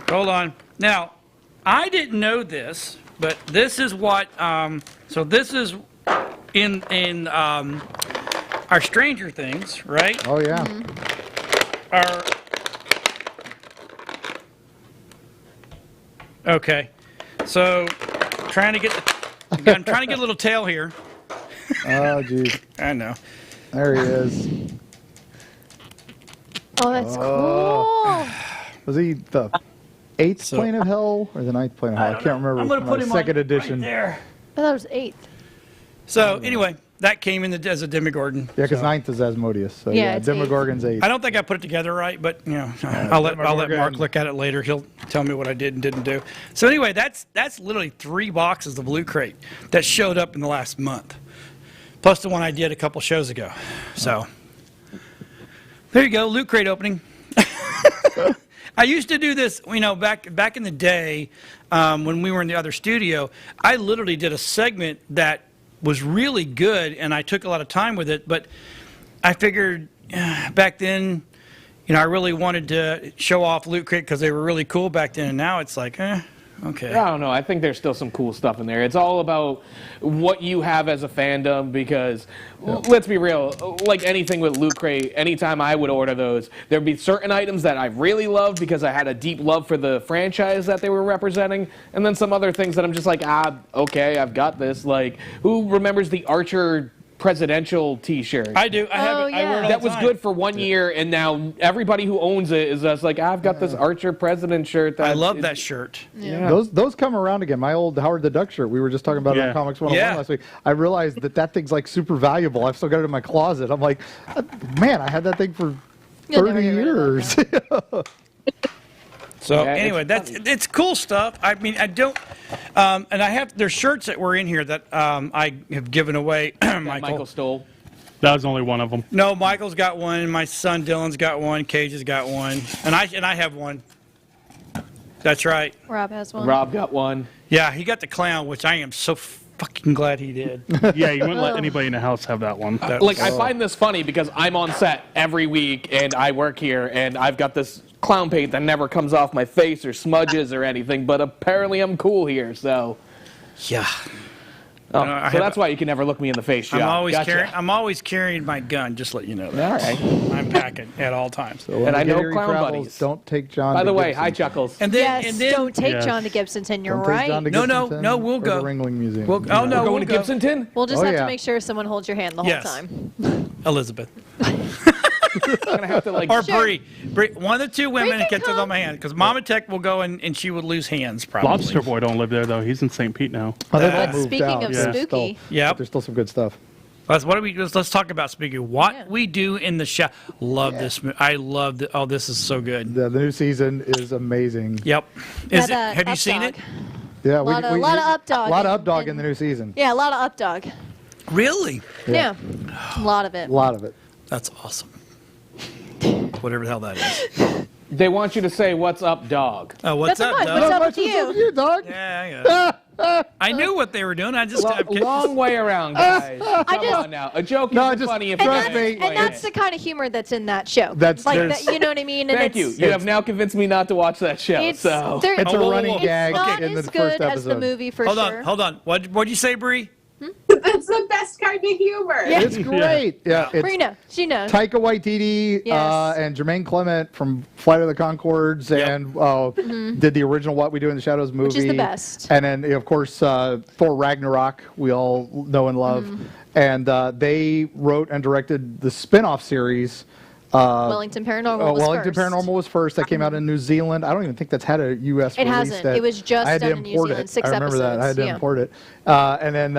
Hold on. Now, I didn't know this, but this is what. So this is in our Stranger Things, right? Oh yeah. Okay. So I'm trying to get a little tail here. Oh geez. I know. There he is. Oh, that's cool. Was he the 8th plane of hell or the 9th plane of hell? I can't remember. I'm going to from put the him second on edition. right there. I thought it was 8th. So anyway, that came in as a Demogorgon. Yeah, because So 9th is Asmodeus. So Yeah, yeah, it's Demogorgon's 8. I don't think I put it together right, but I'll let Demogorgon. Mark look at it later. He'll tell me what I did and didn't do. So anyway, that's literally 3 boxes of Loot Crate that showed up in the last month, plus the one I did a couple shows ago. So there you go, Loot Crate opening. I used to do this, back in the day when we were in the other studio. I literally did a segment that was really good, and I took a lot of time with it. But I figured back then, I really wanted to show off Loot Crate because they were really cool back then. And now it's like, okay. I don't know. I think there's still some cool stuff in there. It's all about what you have as a fandom because, let's be real, like anything with Loot Crate, anytime I would order those, there'd be certain items that I really loved because I had a deep love for the franchise that they were representing, and then some other things that I'm just like, okay, I've got this. Like, who remembers the Archer presidential t-shirt? I do. I have it. yeah. I wear it all That the was time. good for 1 year, and now everybody who owns it is just like, I've got this Archer president shirt. I love that shirt. Yeah. Those come around again. My old Howard the Duck shirt. We were just talking about it Yeah. on Comics 101 Yeah. last week. I realized that thing's like super valuable. I've still got it in my closet. I'm like, man, I had that thing for You'll never 30 get rid of years. So Yeah, anyway, it's cool stuff. I mean, I don't, and there's shirts that were in here that I have given away. Michael stole. That was only one of them. No, Michael's got one. My son Dylan's got one. Cage has got one, and I have one. That's right. Rob has one. Rob got one. Yeah, he got the clown, which I am so fucking glad he did. Yeah, you wouldn't let anybody in the house have that one. Like, I find this funny because I'm on set every week and I work here and I've got this clown paint that never comes off my face or smudges or anything, but apparently I'm cool here, so. Yeah. Oh, I so have that's why you can never look me in the face, John. I'm always carrying my gun. Just let you know that. All right. I'm packing at all times. So when And I know Gary clown travels, buddies. Don't take John. By to the way, Gibson. hi, Chuckles. And then, Yes, and then don't take Yes. John to Gibsonton. You're Don't right. take John to No, Gibsonton we'll or go. the Ringling Museum. We'll, oh no, We're we'll going to go. Gibsonton? We'll just Oh, have yeah. to make sure someone holds your hand the Yes. whole time. Elizabeth I'm going to have to, like, or Sure. Bree. One of the two women can that gets it come. on my hand because Mama Tech will go and she would lose hands probably. Lobster Boy don't live there though. He's in St. Pete now. Oh, they've all But moved speaking out. of Yeah. spooky, Yep. But there's still some good stuff. Let's talk about Spooky. What Yeah. we do in the show. Love this. I love the. Oh, this is so good. The new season is amazing. Yep. Yeah, Is it, have you seen it? Updog. Yeah, Lot of Updog A lot of in- Updog in- in the new season. Yeah, a lot of Updog. Really? Yeah. A lot of it. A lot of it. That's awesome. Whatever the hell that is. They want you to say, what's up, dog? Oh, what's That's up, fine. Doug? What's up What's with up with you? you, dog? Yeah, I knew what they were doing. I just Long way around, guys. Come just- on now. A joke No, isn't just- funny if and you trust can't me. explain And that's it. the kind of humor that's in that show. That's- like there's- that, you know what I mean? And Thank you. it's, You have now convinced me not to watch that show. It's, So there- It's a whoa, whoa, running whoa. gag It's not in the as first good as the episode. movie for Hold sure. on. What'd you say, Bree? That's It's the best kind of humor. Yeah. It's great. Yeah, it's Rena, she knows. Taika Waititi Yes. and Jermaine Clement from Flight of the Conchords and did the original What We Do in the Shadows movie. Which is the best. And then, of course, Thor Ragnarok, we all know and love. And they wrote and directed the spin-off series. Wellington Paranormal was Wellington first. Paranormal was first. That came out in New Zealand. I don't even think that's had a U.S. It release. hasn't. It was just I had to done in New import Zealand, it. 6 I remember that. I had to episodes, import it. And then,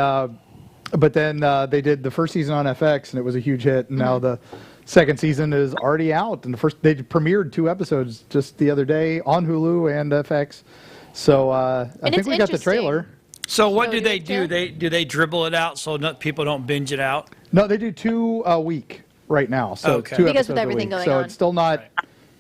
but then they did the first season on FX, and it was a huge hit. And now the second season is already out, and they premiered 2 episodes just the other day on Hulu and FX. So I think it's we got the interesting. trailer. So what do So they do do? it, Do they dribble it out so people don't binge it out? No, they do 2 a week right now. So Okay. 2 Because with episodes everything a week. going so on. it's still not.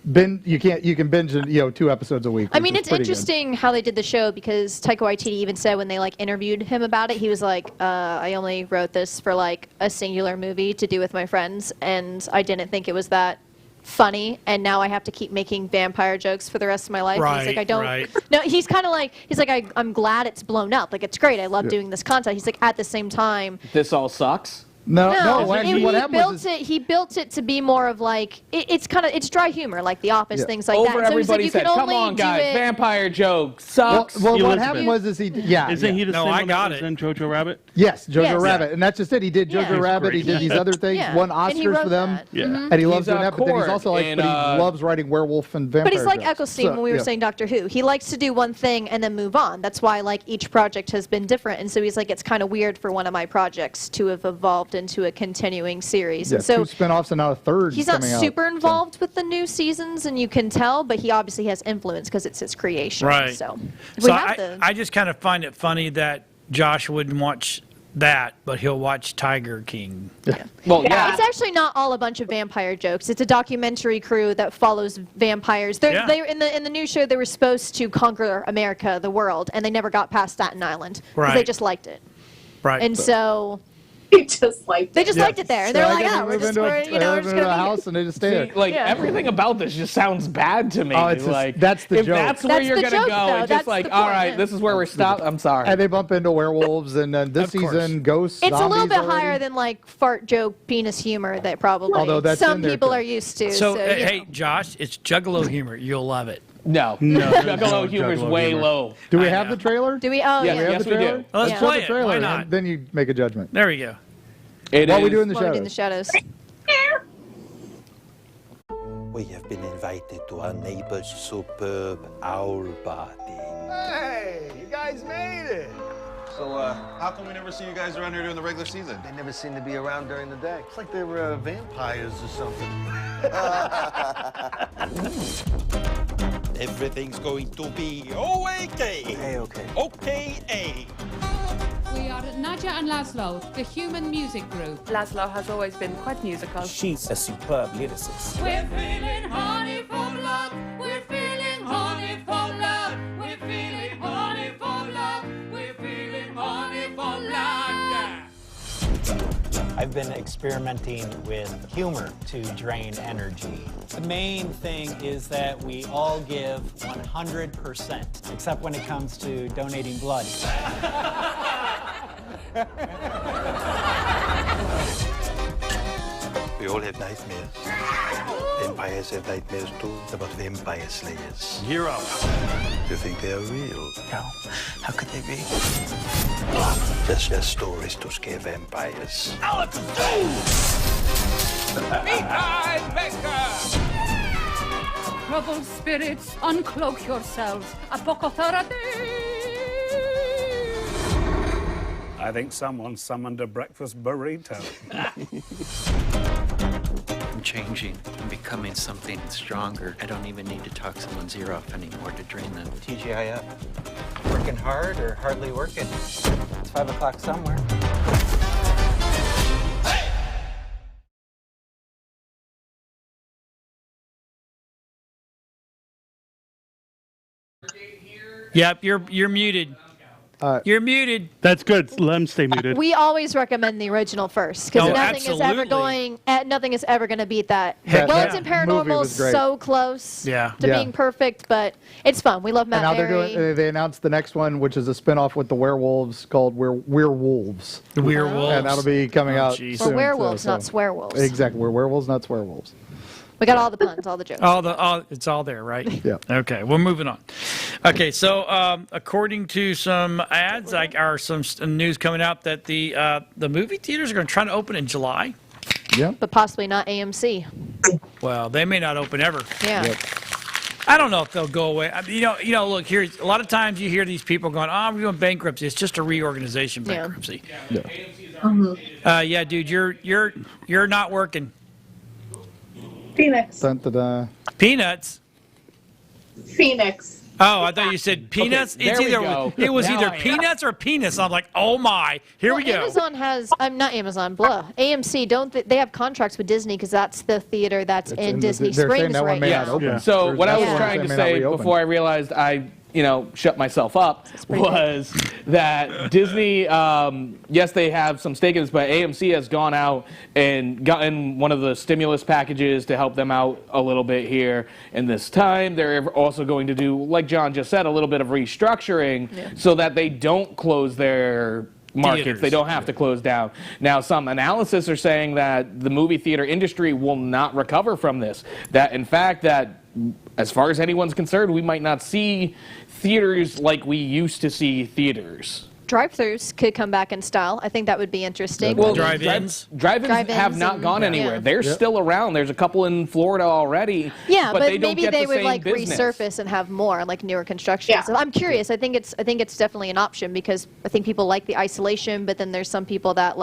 You can binge 2 episodes a week. I which mean, is it's pretty good. interesting how they did the show because Taika Waititi even said when they interviewed him about it, he was like, "I only wrote this for a singular movie to do with my friends, and I didn't think it was that funny, and now I have to keep making vampire jokes for the rest of my life." And he's like, Right, "I don't." right. No, he's kind of I'm glad it's blown up. It's great. I love doing this content. He's like, at the same time, This all sucks. No, no, actually, what happened was he built it to be more of it's dry humor, like The Office, Yeah. things like Over that. So he's like, everybody you said, can "Come only on, do guys, it." vampire joke sucks." Well, what Elizabeth. happened was Isn't he the No, same I one got that was it. in Jojo Rabbit? Yes, Jojo Yes. Rabbit, and that's just it. He did Jojo Yeah. Rabbit. He He's did great. these other things. Yeah. Won And he Oscars wrote for them, that. Yeah. and he loves He's doing that. But then he's Cord also in, but he loves writing werewolf and vampire. But he's like jokes. Eccleston when we were saying Doctor Who. He likes to do one thing and then move on. That's why each project has been different. And so he's like, it's kind of weird for one of my projects to have evolved into a continuing series. Yeah, And so 2 spinoffs and now a third. he's not coming out, super so. involved with the new seasons, and you can tell, but he obviously has influence because it's his creation. Right. So So we have I just kind of find it funny that Josh wouldn't watch that, but he'll watch Tiger King. Well, yeah. It's actually not all a bunch of vampire jokes. It's a documentary crew that follows vampires. Yeah. They in the new show they were supposed to conquer America, the world, and they never got past Staten Island because they Right. just liked it. Right. And so They just like they just liked it there. And they're like, I oh, we're move just into we're, you know, we're move just into gonna a be here. house and they just stay See, there. everything about this just sounds bad to me. Oh, it's just- that's the if joke. that's where That's you're the gonna joke, go, though. it's That's just like, the all point, right, yeah. this is where we're stopped. I'm sorry. And they bump into werewolves, and then this Of course. season, ghosts. It's a little zombies bit already. higher than fart joke penis humor that probably Although that's some in there, people too. are used to. So, you hey, know. Josh, it's Juggalo humor. You'll love it. No, No, Juggalo humor's Juggalo way humor. low. Do we I have know. the trailer? Do we? Oh, Yes, yeah. have yes, the we trailer? do. Let's Yeah. Show play the it. trailer, Why and not? then you make a judgment. There we go. It What we is- do in the What we do in shadows. the shadows. We have been invited to our neighbor's superb owl party. Hey, you guys made it. So, how come we never see you guys around here during the regular season? They never seem to be around during the day. It's like they were vampires or something. Everything's going to be okay. A-okay. Okay. We are Nadja and Laszlo, the human music group. Laszlo has always been quite musical. She's a superb lyricist. We're feeling honey for blood. We're feeling honey for blood. We're feeling honey for blood. We're feeling honey for blood. I've been experimenting with humor to drain energy. The main thing is that we all give 100%, except when it comes to donating blood. We all have nightmares. Vampires have nightmares too, about vampire slayers. You're up. You think they are real? No, how could they be? Just stories to scare vampires. Troubled spirits, uncloak yourselves. Apocotherapy. I think someone summoned a breakfast burrito. I'm changing. I'm becoming something stronger. I don't even need to talk someone's ear off anymore to drain them. TGIF. Working hard or hardly working? It's 5 o'clock somewhere. Yep, you're muted. You're muted. That's good. Let him stay muted. We always recommend the original first because Oh, nothing is ever going to beat that. Heck Wellington yeah. Movie Paranormal was is great. so close to Yeah. being perfect, but it's fun. We love Matt And now Berry. they announced the next one, which is a spinoff with the werewolves called Werewolves. The Werewolves. And that'll be coming out We're soon. werewolves, too, not swearwolves. Exactly. We're werewolves, not swearwolves. We got all the puns, all the jokes. It's all there, right? Yeah. Okay, we're moving on. Okay, so according to some ads, or some news coming out that the movie theaters are going to try to open in July. Yeah. But possibly not AMC. Well, they may not open ever. Yeah. I don't know if they'll go away. I mean, look here. A lot of times you hear these people going, "Oh, we're doing bankruptcy." It's just a reorganization bankruptcy. Yeah, dude, you're not working. Phoenix. Dun, dun, dun. Peanuts. Phoenix. Oh, I thought you said peanuts. Okay, there we go. It was Now either I am. peanuts or penis. I'm like, oh my, here we go. Amazon has, not Amazon, AMC, they have contracts with Disney because that's the theater that's in Disney they're saying Springs that one right may now. not open. So what I was That's trying one to may not say reopen. before I realized I, shut myself up was that Disney, yes, they have some stake in this, but AMC has gone out and gotten one of the stimulus packages to help them out a little bit here. And this time, they're also going to do, like John just said, a little bit of restructuring so that they don't close their markets. Theaters. They don't have to close down. Now, some analysis are saying that the movie theater industry will not recover from this. That, in fact, that as far as anyone's concerned, we might not see theaters like we used to see theaters. Drive-thrus could come back in style. I think that would be interesting. Well, drive-ins have not gone anywhere. They're still around. There's a couple in Florida already. Yeah, but they don't maybe get they the would same like business. resurface and have more like newer construction. So I'm curious. I think it's definitely an option because I think people like the isolation, but then there's some people that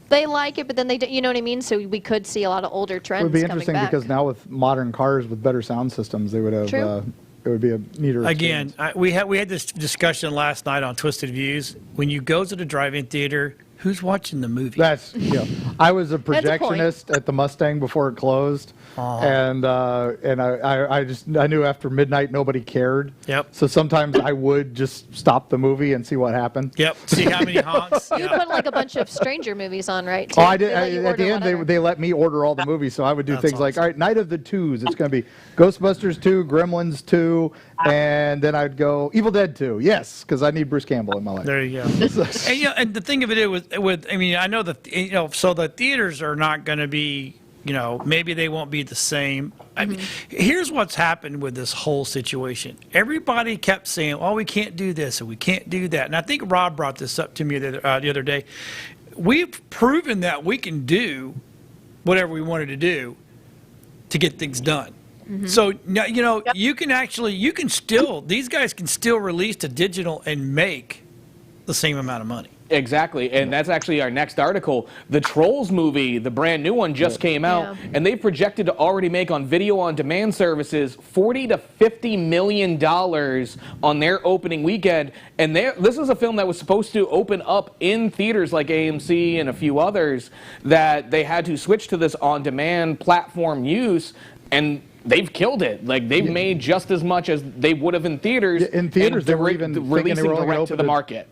they like it, but then they don't, you know what I mean? So we could see a lot of older trends It would be coming interesting back. because now with modern cars with better sound systems, they would have. True. It would be a neater. Again, we had this discussion last night on Twisted Views. When you go to the drive-in theater, who's watching the movie? That's I was a That's a point. projectionist at the Mustang before it closed, and I knew after midnight nobody cared. Yep. So sometimes I would just stop the movie and see what happened. Yep. See how many honks. You put like a bunch of stranger movies on, right? Oh, too? I did. They let you At the order end, whatever. they let me order all the movies, so I would do That's things like, all right, Night of the Twos. It's going to be Ghostbusters 2, Gremlins 2, and then I'd go Evil Dead 2. Yes, because I need Bruce Campbell in my life. There you go. and the thing of it is, I mean, I know that so the theaters are not going to be, maybe they won't be the same. I mean, here's what's happened with this whole situation. Everybody kept saying, "Oh, we can't do this and we can't do that." And I think Rob brought this up to me the other day. We've proven that we can do whatever we wanted to do to get things done. So now, you can still, these guys can still release to digital and make the same amount of money. Exactly, and that's actually our next article. The Trolls movie, the brand new one, just came out, and they projected to already make on video on demand services $40 to $50 million on their opening weekend. And this is a film that was supposed to open up in theaters like AMC and a few others, that they had to switch to this on demand platform use, and they've killed it. Like, they've made just as much as they would have in theaters. In theaters, they were even thinking they releasing were only direct gonna to the open market.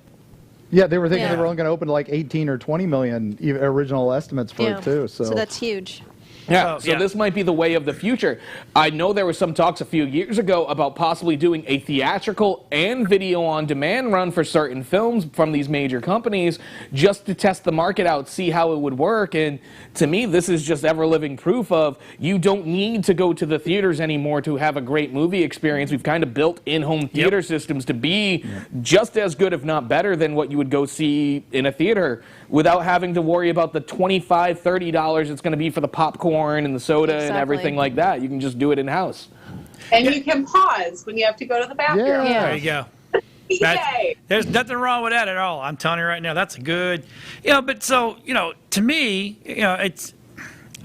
Yeah, they were thinking they were only going to open to like 18 or 20 million original estimates for it too. So that's huge. Yeah, so this might be the way of the future. I know there was some talks a few years ago about possibly doing a theatrical and video on demand run for certain films from these major companies just to test the market out, see how it would work. And to me, this is just ever-living proof of you don't need to go to the theaters anymore to have a great movie experience. We've kind of built in-home theater systems to be just as good, if not better, than what you would go see in a theater without having to worry about the $25, $30 it's going to be for the popcorn and the soda and everything like that. You can just do it in-house. And you can pause when you have to go to the bathroom. There you go. Yay! There's nothing wrong with that at all. I'm telling you right now, that's a good, but so, to me, it's,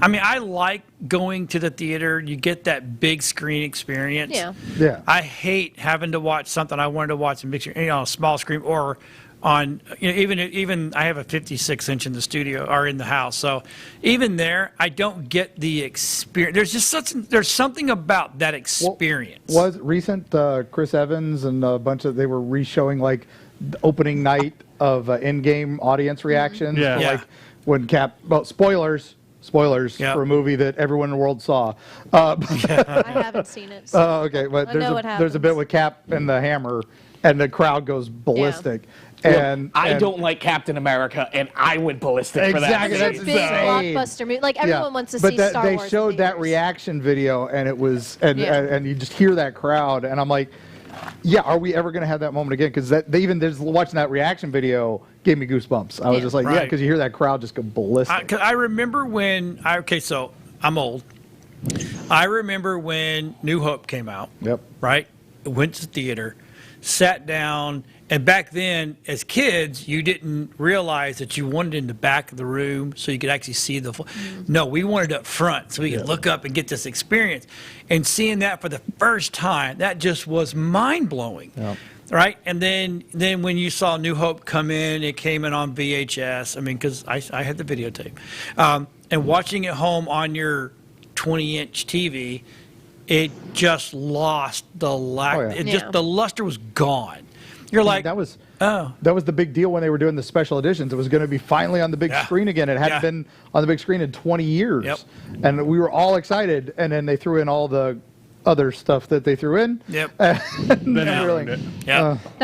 I like going to the theater. You get that big screen experience. Yeah. I hate having to watch something I wanted to watch in big screen, small screen, or on even I have a 56 inch in the studio or in the house, so even there I don't get the experience. There's something about that experience. Was recent Chris Evans and a bunch of they were re-showing like the opening night of in-game audience reactions. Yeah. For, like when spoilers for a movie that everyone in the world saw. I haven't seen it. So okay, but I there's a bit with Cap and the hammer, and the crowd goes ballistic. And I don't like Captain America, and I went ballistic for that. Exactly, It's a big blockbuster movie. Like everyone wants to see Star Wars. But they showed that reaction video, and it was, and you just hear that crowd, and I'm like, yeah, are we ever going to have that moment again? Because watching that reaction video gave me goosebumps. I was just like, yeah, because you hear that crowd just go ballistic. I remember so I'm old. I remember when New Hope came out. Yep. Right? Went to the theater, sat down, and back then, as kids, you didn't realize that you wanted in the back of the room so you could actually see the. No, we wanted up front so we could look up and get this experience. And seeing that for the first time, that just was mind blowing. Yep. Right? And then when you saw New Hope come in, it came in on VHS. I mean, because I had the videotape. And watching it home on your 20-inch TV, it just lost the the luster was gone. You're like, that was the big deal when they were doing the special editions. It was going to be finally on the big screen again. It hadn't been on the big screen in 20 years. Yep. And we were all excited, and then they threw in all the other stuff that they threw in. Yep. Not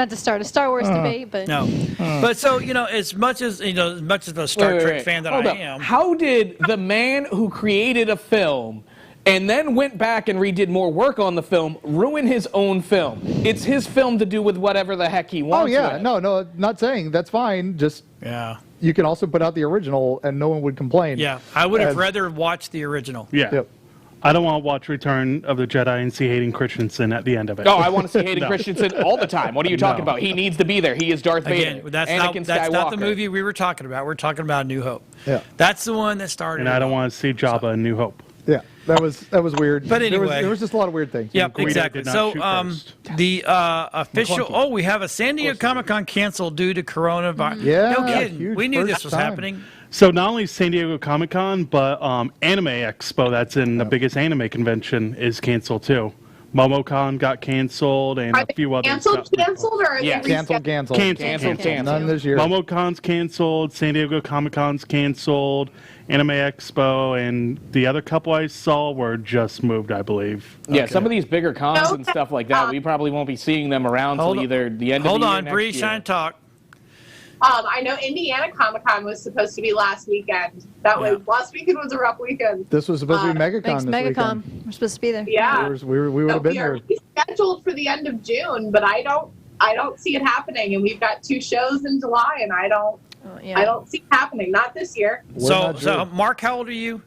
to start a Star Wars debate, but but so as much as a Star Trek fan that I am, how did the man who created a film and then went back and redid more work on the film ruin his own film? It's his film to do with whatever the heck he wants. Oh yeah, no, not saying that's fine. Just you can also put out the original and no one would complain. Yeah, I would have rather watched the original. Yeah. Yep. I don't want to watch Return of the Jedi and see Hayden Christensen at the end of it. No, I want to see Hayden Christensen all the time. What are you talking about? He needs to be there. He is Darth Vader. Again, that's not the movie we were talking about. We're talking about New Hope. Yeah. That's the one that started. And I don't want to see Jabba in New Hope. Yeah, that was weird. But anyway, there was just a lot of weird things. Yep, exactly. So the official. We have a San Diego Comic-Con canceled due to coronavirus. Yeah, no kidding. We knew this was happening. So not only San Diego Comic-Con, but Anime Expo, that's in the biggest anime convention, is canceled too. MomoCon got canceled, and a few others. Canceled, or are they canceled. None this year. MomoCon's canceled. San Diego Comic-Con's canceled. Anime Expo, and the other couple I saw were just moved, I believe. Yeah, some of these bigger cons and stuff like that, we probably won't be seeing them around until either the end of the year. Hold on, Bree, shine talk. I know Indiana Comic-Con was supposed to be last weekend. Last weekend was a rough weekend. This was supposed to be MegaCon thanks, this MegaCon. weekend. We're supposed to be there. Yeah. We would have been there. We are scheduled for the end of June, but I don't see it happening. And we've got 2 shows in July, and I don't see it happening. Not this year. So Mark, how old are you?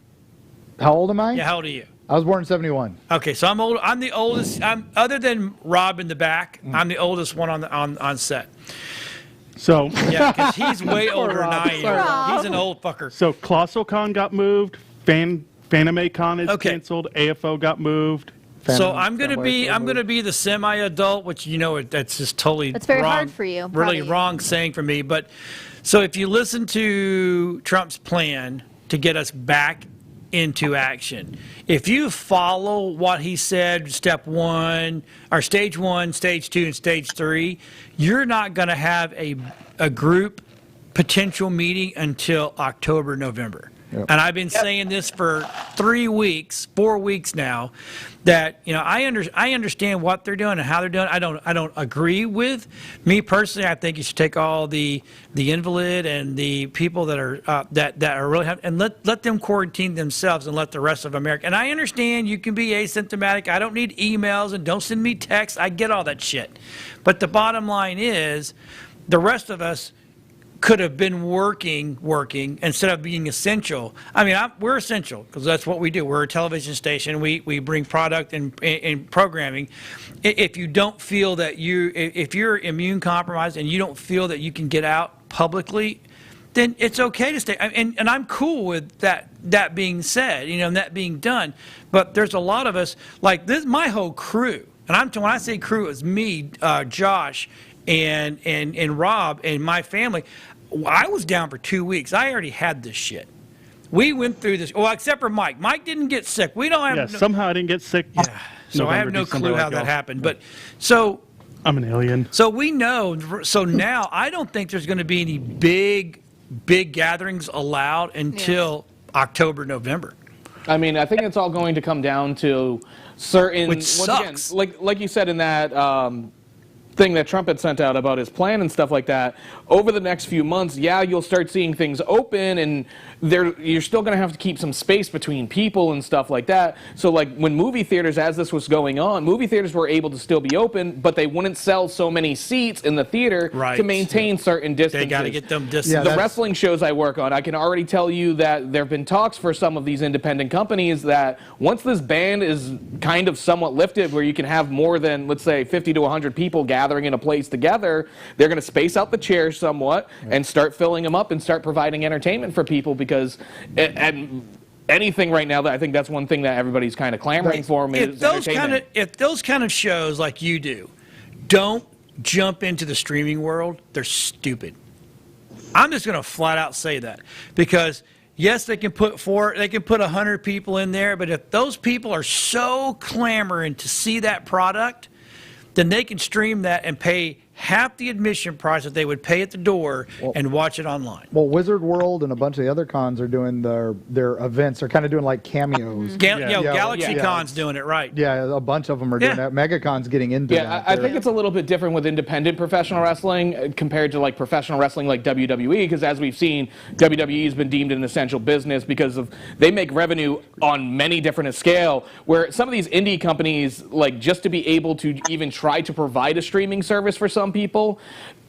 How old am I? Yeah, how old are you? I was born in 71. Okay, so I'm old. I'm the oldest. Other than Rob in the back, I'm the oldest one on set. So yeah, because he's way older than I am. He's an old fucker. So ColossalCon got moved. FanimeCon is canceled. AFO got moved. So I'm gonna be the semi-adult, which that's just totally that's very wrong, hard for you. Really wrong saying for me. But so if you listen to Trump's plan to get us back into action, if you follow what he said, step 1 or stage 1, stage 2, and stage 3, you're not going to have a group potential meeting until October, November. Yep. And I've been saying this for 4 weeks now, that I understand what they're doing and how they're doing. I don't agree with. Me personally, I think you should take all the invalid and the people that are that are really and let them quarantine themselves and let the rest of America. And I understand you can be asymptomatic. I don't need emails and don't send me texts. I get all that shit. But the bottom line is, the rest of us could have been working instead of being essential. I mean, we're essential because that's what we do. We're a television station. We bring product and programming. If you don't feel that if you're immune compromised and you don't feel that you can get out publicly, then it's okay to stay. And I'm cool with that being said, and that being done. But there's a lot of us, like this, my whole crew. And when I say crew, it's me, Josh, and Rob and my family. I was down for 2 weeks. I already had this shit. We went through this. Well, except for Mike. Mike didn't get sick. We don't have. Yeah, somehow I didn't get sick. Yeah. So November, I have no December, clue how like that y'all. happened. But so I'm an alien. So we know. So now I don't think there's going to be any big gatherings allowed until October, November. I mean, I think it's all going to come down to certain. Which once sucks. Again, like you said in that thing that Trump had sent out about his plan and stuff like that. Over the next few months, yeah, you'll start seeing things open, and you're still going to have to keep some space between people and stuff like that. So, like when movie theaters, as this was going on, movie theaters were able to still be open, but they wouldn't sell so many seats in the theater to maintain certain distances. They got to get them distances. The wrestling shows I work on, I can already tell you that there have been talks for some of these independent companies that once this ban is kind of somewhat lifted, where you can have more than, let's say, 50 to 100 people gathering in a place together, they're going to space out the chairs somewhat and start filling them up and start providing entertainment for people, because anything right now, that I think that's one thing that everybody's kind of clamoring for. If those kind of shows like you do don't jump into the streaming world, they're stupid. I'm just going to flat out say that, because yes, they can put 100 people in there, but if those people are so clamoring to see that product, then they can stream that and pay half the admission price that they would pay at the door and watch it online. Well, Wizard World and a bunch of the other cons are doing their events. They're kind of doing like cameos. Galaxy Con's doing it, right. Yeah, a bunch of them are doing that. MegaCon's getting into that. I think it's a little bit different with independent professional wrestling compared to like professional wrestling like WWE, because as we've seen, WWE has been deemed an essential business because they make revenue on many different scale, where some of these indie companies, like just to be able to even try to provide a streaming service for some people,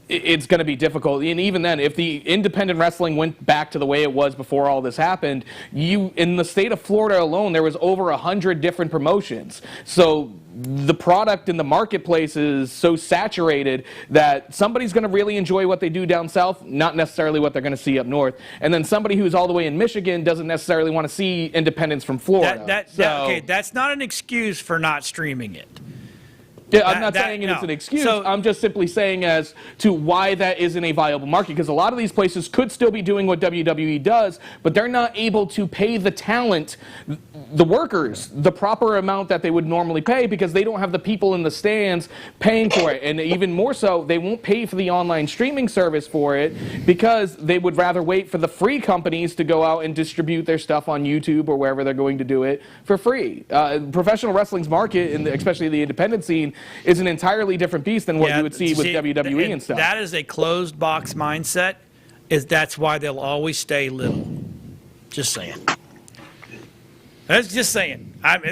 it's going to be difficult. And even then, if the independent wrestling went back to the way it was before all this happened, in the state of Florida alone, there was over 100 different promotions. So the product in the marketplace is so saturated that somebody's going to really enjoy what they do down south, not necessarily what they're going to see up north. And then somebody who's all the way in Michigan doesn't necessarily want to see independents from Florida. Okay, that's not an excuse for not streaming it. Yeah, I'm not saying it's an excuse. I'm just simply saying as to why that isn't a viable market, because a lot of these places could still be doing what WWE does, but they're not able to pay the talent, the workers, the proper amount that they would normally pay, because they don't have the people in the stands paying for it. And even more so, they won't pay for the online streaming service for it, because they would rather wait for the free companies to go out and distribute their stuff on YouTube or wherever they're going to do it for free. Professional wrestling's market, and especially the independent scene, is an entirely different beast than what you would see with WWE and stuff. That is a closed box mindset. That's why they'll always stay little. Just saying. That's just saying. Not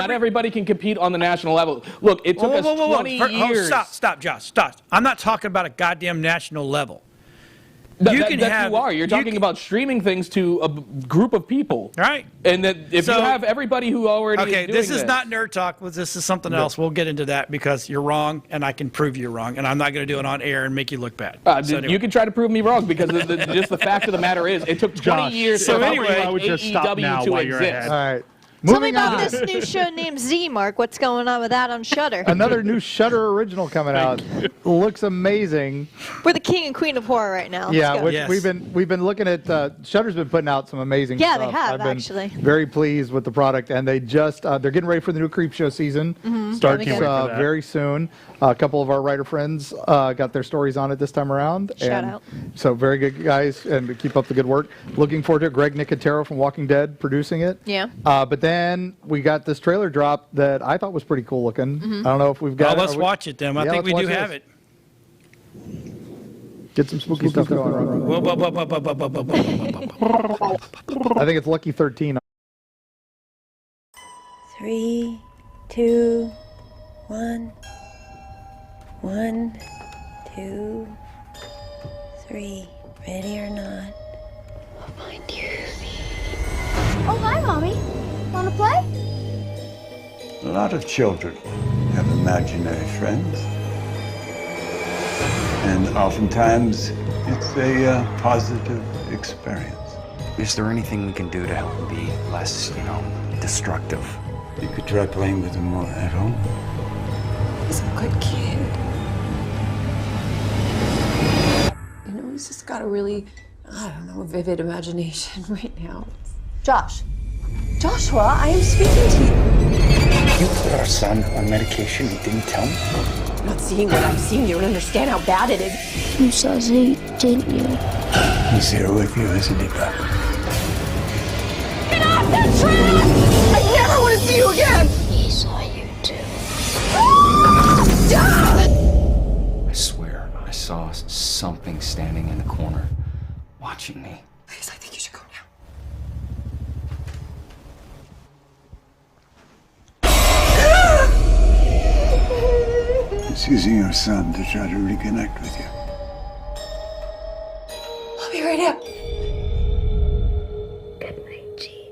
everybody can compete on the national level. Look, it took us 20 years. Stop, Josh. Stop. I'm not talking about a goddamn national level. You're talking about streaming things to a group of people. Right. And that if you have everybody who already is doing this is not Nerd Talk. This is something else. We'll get into that, because you're wrong, and I can prove you're wrong, and I'm not going to do it on air and make you look bad. You can try to prove me wrong, because just the fact of the matter is, it took 20 years for AEW to exist. All right. Tell me about this new show named Z, Mark. What's going on with that on Shudder? Another new Shudder original coming out. Looks amazing. We're the king and queen of horror right now. We've been looking at Shudder's been putting out some amazing stuff. Yeah, they have, I've been actually. very pleased with the product, and they just they're getting ready for the new Creepshow season. Starts very soon. A couple of our writer friends got their stories on it this time around. Shout out. So very good guys, and keep up the good work. Looking forward to it. Greg Nicotero from Walking Dead producing it. Yeah. But then we got this trailer drop that I thought was pretty cool looking. I don't know if we've got. Let's watch it then. I think we do have it. Get some spooky stuff going on. I think it's Lucky 13. 3, 2, 1. 1, 2, 3. Ready or not? I'll find you. Oh, hi, Mommy. Want to play? A lot of children have imaginary friends. And oftentimes, it's a positive experience. Is there anything we can do to help him be less, destructive? You could try playing with them more at home. He's a good kid. You know, he's just got a really, I don't know, vivid imagination right now. Josh. Joshua, I am speaking to you. You put our son on medication and didn't tell me? You're not seeing what I'm seeing. You don't understand how bad it is. You saw Z, didn't you? He's here with you, isn't he, Beth? Get off the track! I never want to see you again! He saw you too. I swear, I saw something standing in the corner, watching me. Please, I think you should go now. He's using your son to try to reconnect with you. I'll be right out. Good night, G.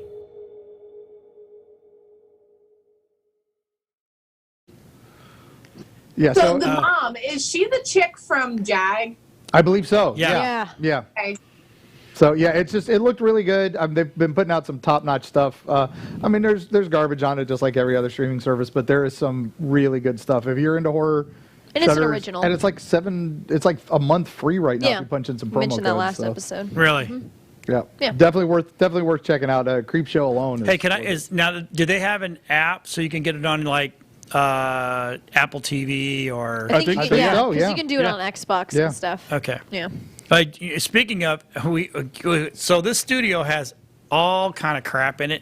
Yeah. So, So the mom, is she the chick from Jag? I believe so. Yeah. Yeah. Okay. So yeah, it looked really good. They've been putting out some top-notch stuff. I mean, there's garbage on it just like every other streaming service, but there is some really good stuff. If you're into horror, And it's an Shudder's- original. and it's like a month free right now Yeah. if you punch in some We promo mentioned codes. that last so. episode. Really? Yeah. Yeah. Definitely worth checking out. Creep Show alone. Hey, do they have an app so you can get it on like Apple TV or? I think so, yeah. 'cause you can do it on Xbox Yeah. and stuff. Okay. Yeah. Speaking of, so this studio has all kind of crap in it,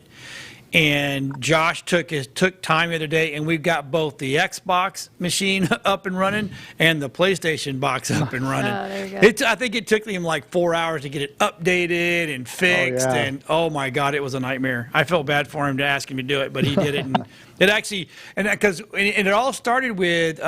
and Josh took time the other day, and we've got both the Xbox machine up and running and the PlayStation box up and running. Oh, there you go. I think it took him like 4 hours to get it updated and fixed, yeah. and oh my God, it was a nightmare. I felt bad for him to ask him to do it, but he did it, and it actually, and it all started with,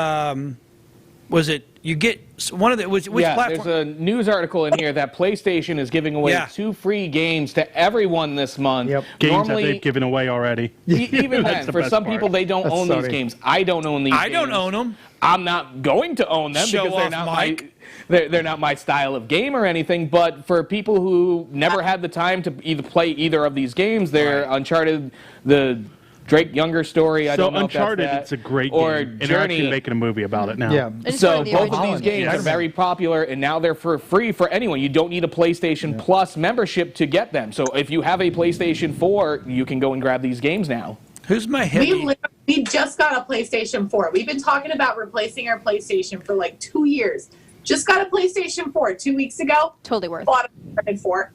was it? You get one of the which platform? There's a news article in here that PlayStation is giving away 2 free games to everyone this month. Yep. Games that they've given away already. Even That's then, the for best some part. people, they don't That's own these Sony. games. I don't own these. I games. don't own them. I'm not going to own them Show because they're off, not Mike. they're not my style of game or anything. But for people who never had the time to play either of these games, they're Uncharted, the Drake Younger story. I So don't know Uncharted, if that's it's a great or game, and they're actually Journey. making a movie about it now. Yeah. It's So one of the both of originals. these games are Spider-Man. very popular, and now they're for free for anyone. You don't need a PlayStation Plus membership to get them. So if you have a PlayStation 4, you can go and grab these games now. Who's my heavy? We just got a PlayStation 4. We've been talking about replacing our PlayStation for like 2 years. Just got a PlayStation 4 2 weeks ago. Totally worth. Bought Uncharted 4.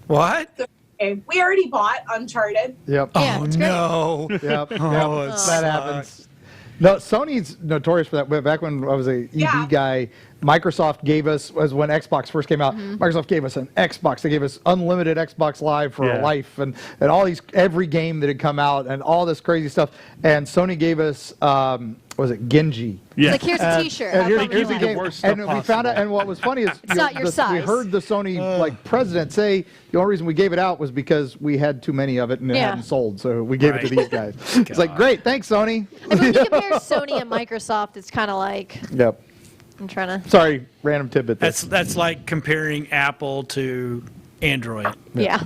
What? Okay, we already bought Uncharted. Yep. Yeah, Oh it's great. no. Yep. Oh, Yep. it That happens. No, Sony's notorious for that. Back when I was a ED guy, Microsoft gave us, as when Xbox first came out, Microsoft gave us an Xbox. They gave us unlimited Xbox Live for life, and all these, every game that had come out, and all this crazy stuff. And Sony gave us, was it Genji? Yeah. It's like, here's a T-shirt. And Have here's, fun here's with the your game. the worst stuff And we found out, and what was funny is It's not your we size. heard the Sony president say the only reason we gave it out was because we had too many of it and it Yeah. hadn't sold, so we gave it to Right. these guys. It's like, great, thanks, Sony. And when you compare Sony and Microsoft, it's kind of like Yep. I'm trying to. Sorry, random tidbit. there. That's like comparing Apple to Android. Yeah.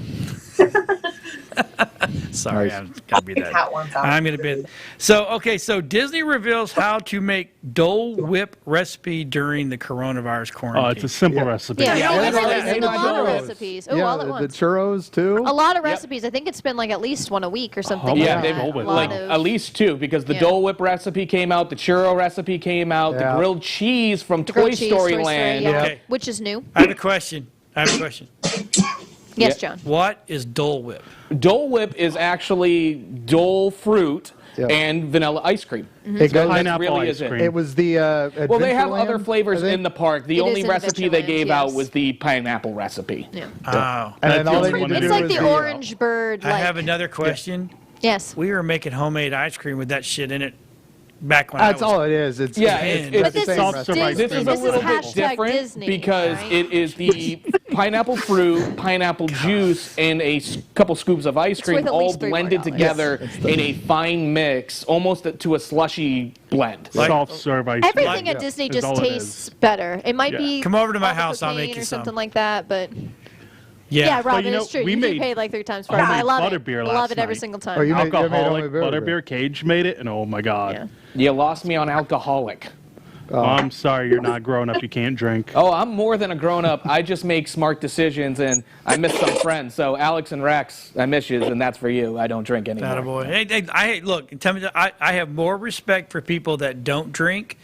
Sorry, Nice. I'm gotta be that. Cat one's out. I'm gonna be. So Disney reveals how to make Dole Whip recipe during the coronavirus quarantine. Oh, it's a simple recipe. Yeah, Yeah, no, yeah, it's yeah, releasing yeah, a lot of yeah. recipes. Oh, yeah, all at the once. churros too. A lot of recipes. I think it's been like at least one a week or something. Yeah, like Yeah, that. they've Dole Whip. A lot like of- at least 2 because the Yeah. Dole Whip recipe came out, the churro recipe came out, Yeah. the grilled cheese from the Toy grilled cheese, Story Toy Land. yeah. Okay. Which is new. I have a question. Yes, John. What is Dole Whip? Dole Whip is actually Dole fruit Yeah. and vanilla ice cream. It goes. Pineapple really ice is it. cream. It was the. Well, they have Adventureland, other flavors I think. in the park. The It only is in recipe they Adventureland, gave out yes. was the pineapple recipe. Yeah. Oh, And then That's all the they only need one to they do It's like is the the, orange bird. I Like, have another question. yes. We were making homemade ice cream with that shit in it back when That's I was. all it is. It's Yeah, it's- But the this is same soft recipe. serve ice This is a This is little bit hashtag different Disney, because right? it is the pineapple fruit, pineapple juice, and a couple scoops of ice cream worth at all least $3 blended more. together Yes, in a fine mix, almost to a slushy blend. Soft serve ice cream. Everything at Disney is just all it tastes better. It might Yeah. be Come over to my all the house, I'll cocaine make you or some. something like that, but Yeah, Robin, you know, it's true. we You do made pay like 3 times for it. homemade I love butterbeer it. last Love it every night. single time. Oh, you made Alcoholic homemade butterbeer. butterbeer. Cage made it, and oh my god. Yeah. You lost me on alcoholic. Oh, I'm sorry, you're not grown up. You can't drink. Oh, I'm more than a grown-up. I just make smart decisions, and I miss some friends. So Alex and Rex, I miss you, and that's for you. I don't drink anymore. Attaboy. Hey, look, tell me, I have more respect for people that don't drink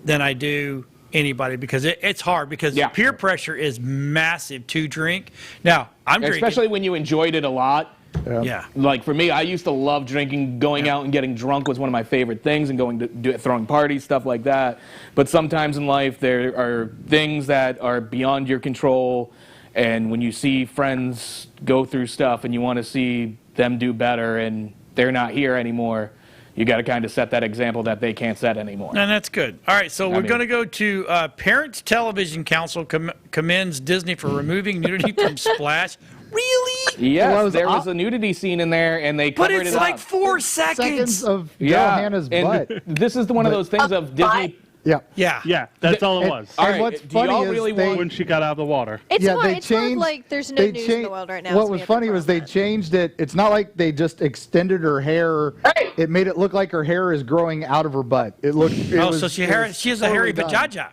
than I do anybody, because it's hard, because peer pressure is massive to drink. Now, I'm drinking. Especially when you enjoyed it a lot. Yeah. Like for me, I used to love drinking. Going out and getting drunk was one of my favorite things, and going to throwing parties, stuff like that. But sometimes in life, there are things that are beyond your control. And when you see friends go through stuff and you want to see them do better and they're not here anymore, you got to kind of set that example that they can't set anymore. And that's good. All right, so we're going to go to Parents Television Council commends Disney for removing nudity from Splash. Really? Yes, there was a nudity scene in there, and they covered it up. But it's like 4 seconds. Of Hannah's butt. This is one of those things of Disney. Yeah, that's all it was. And what's funny is when she got out of the water. It's Yeah, more, they it's more changed- like there's no they news in changed- the world right now. What so we was have to funny was they changed it. It's not like they just extended her hair. It made it look like her hair is growing out of her butt. It looked. So she has a hairy vajaja.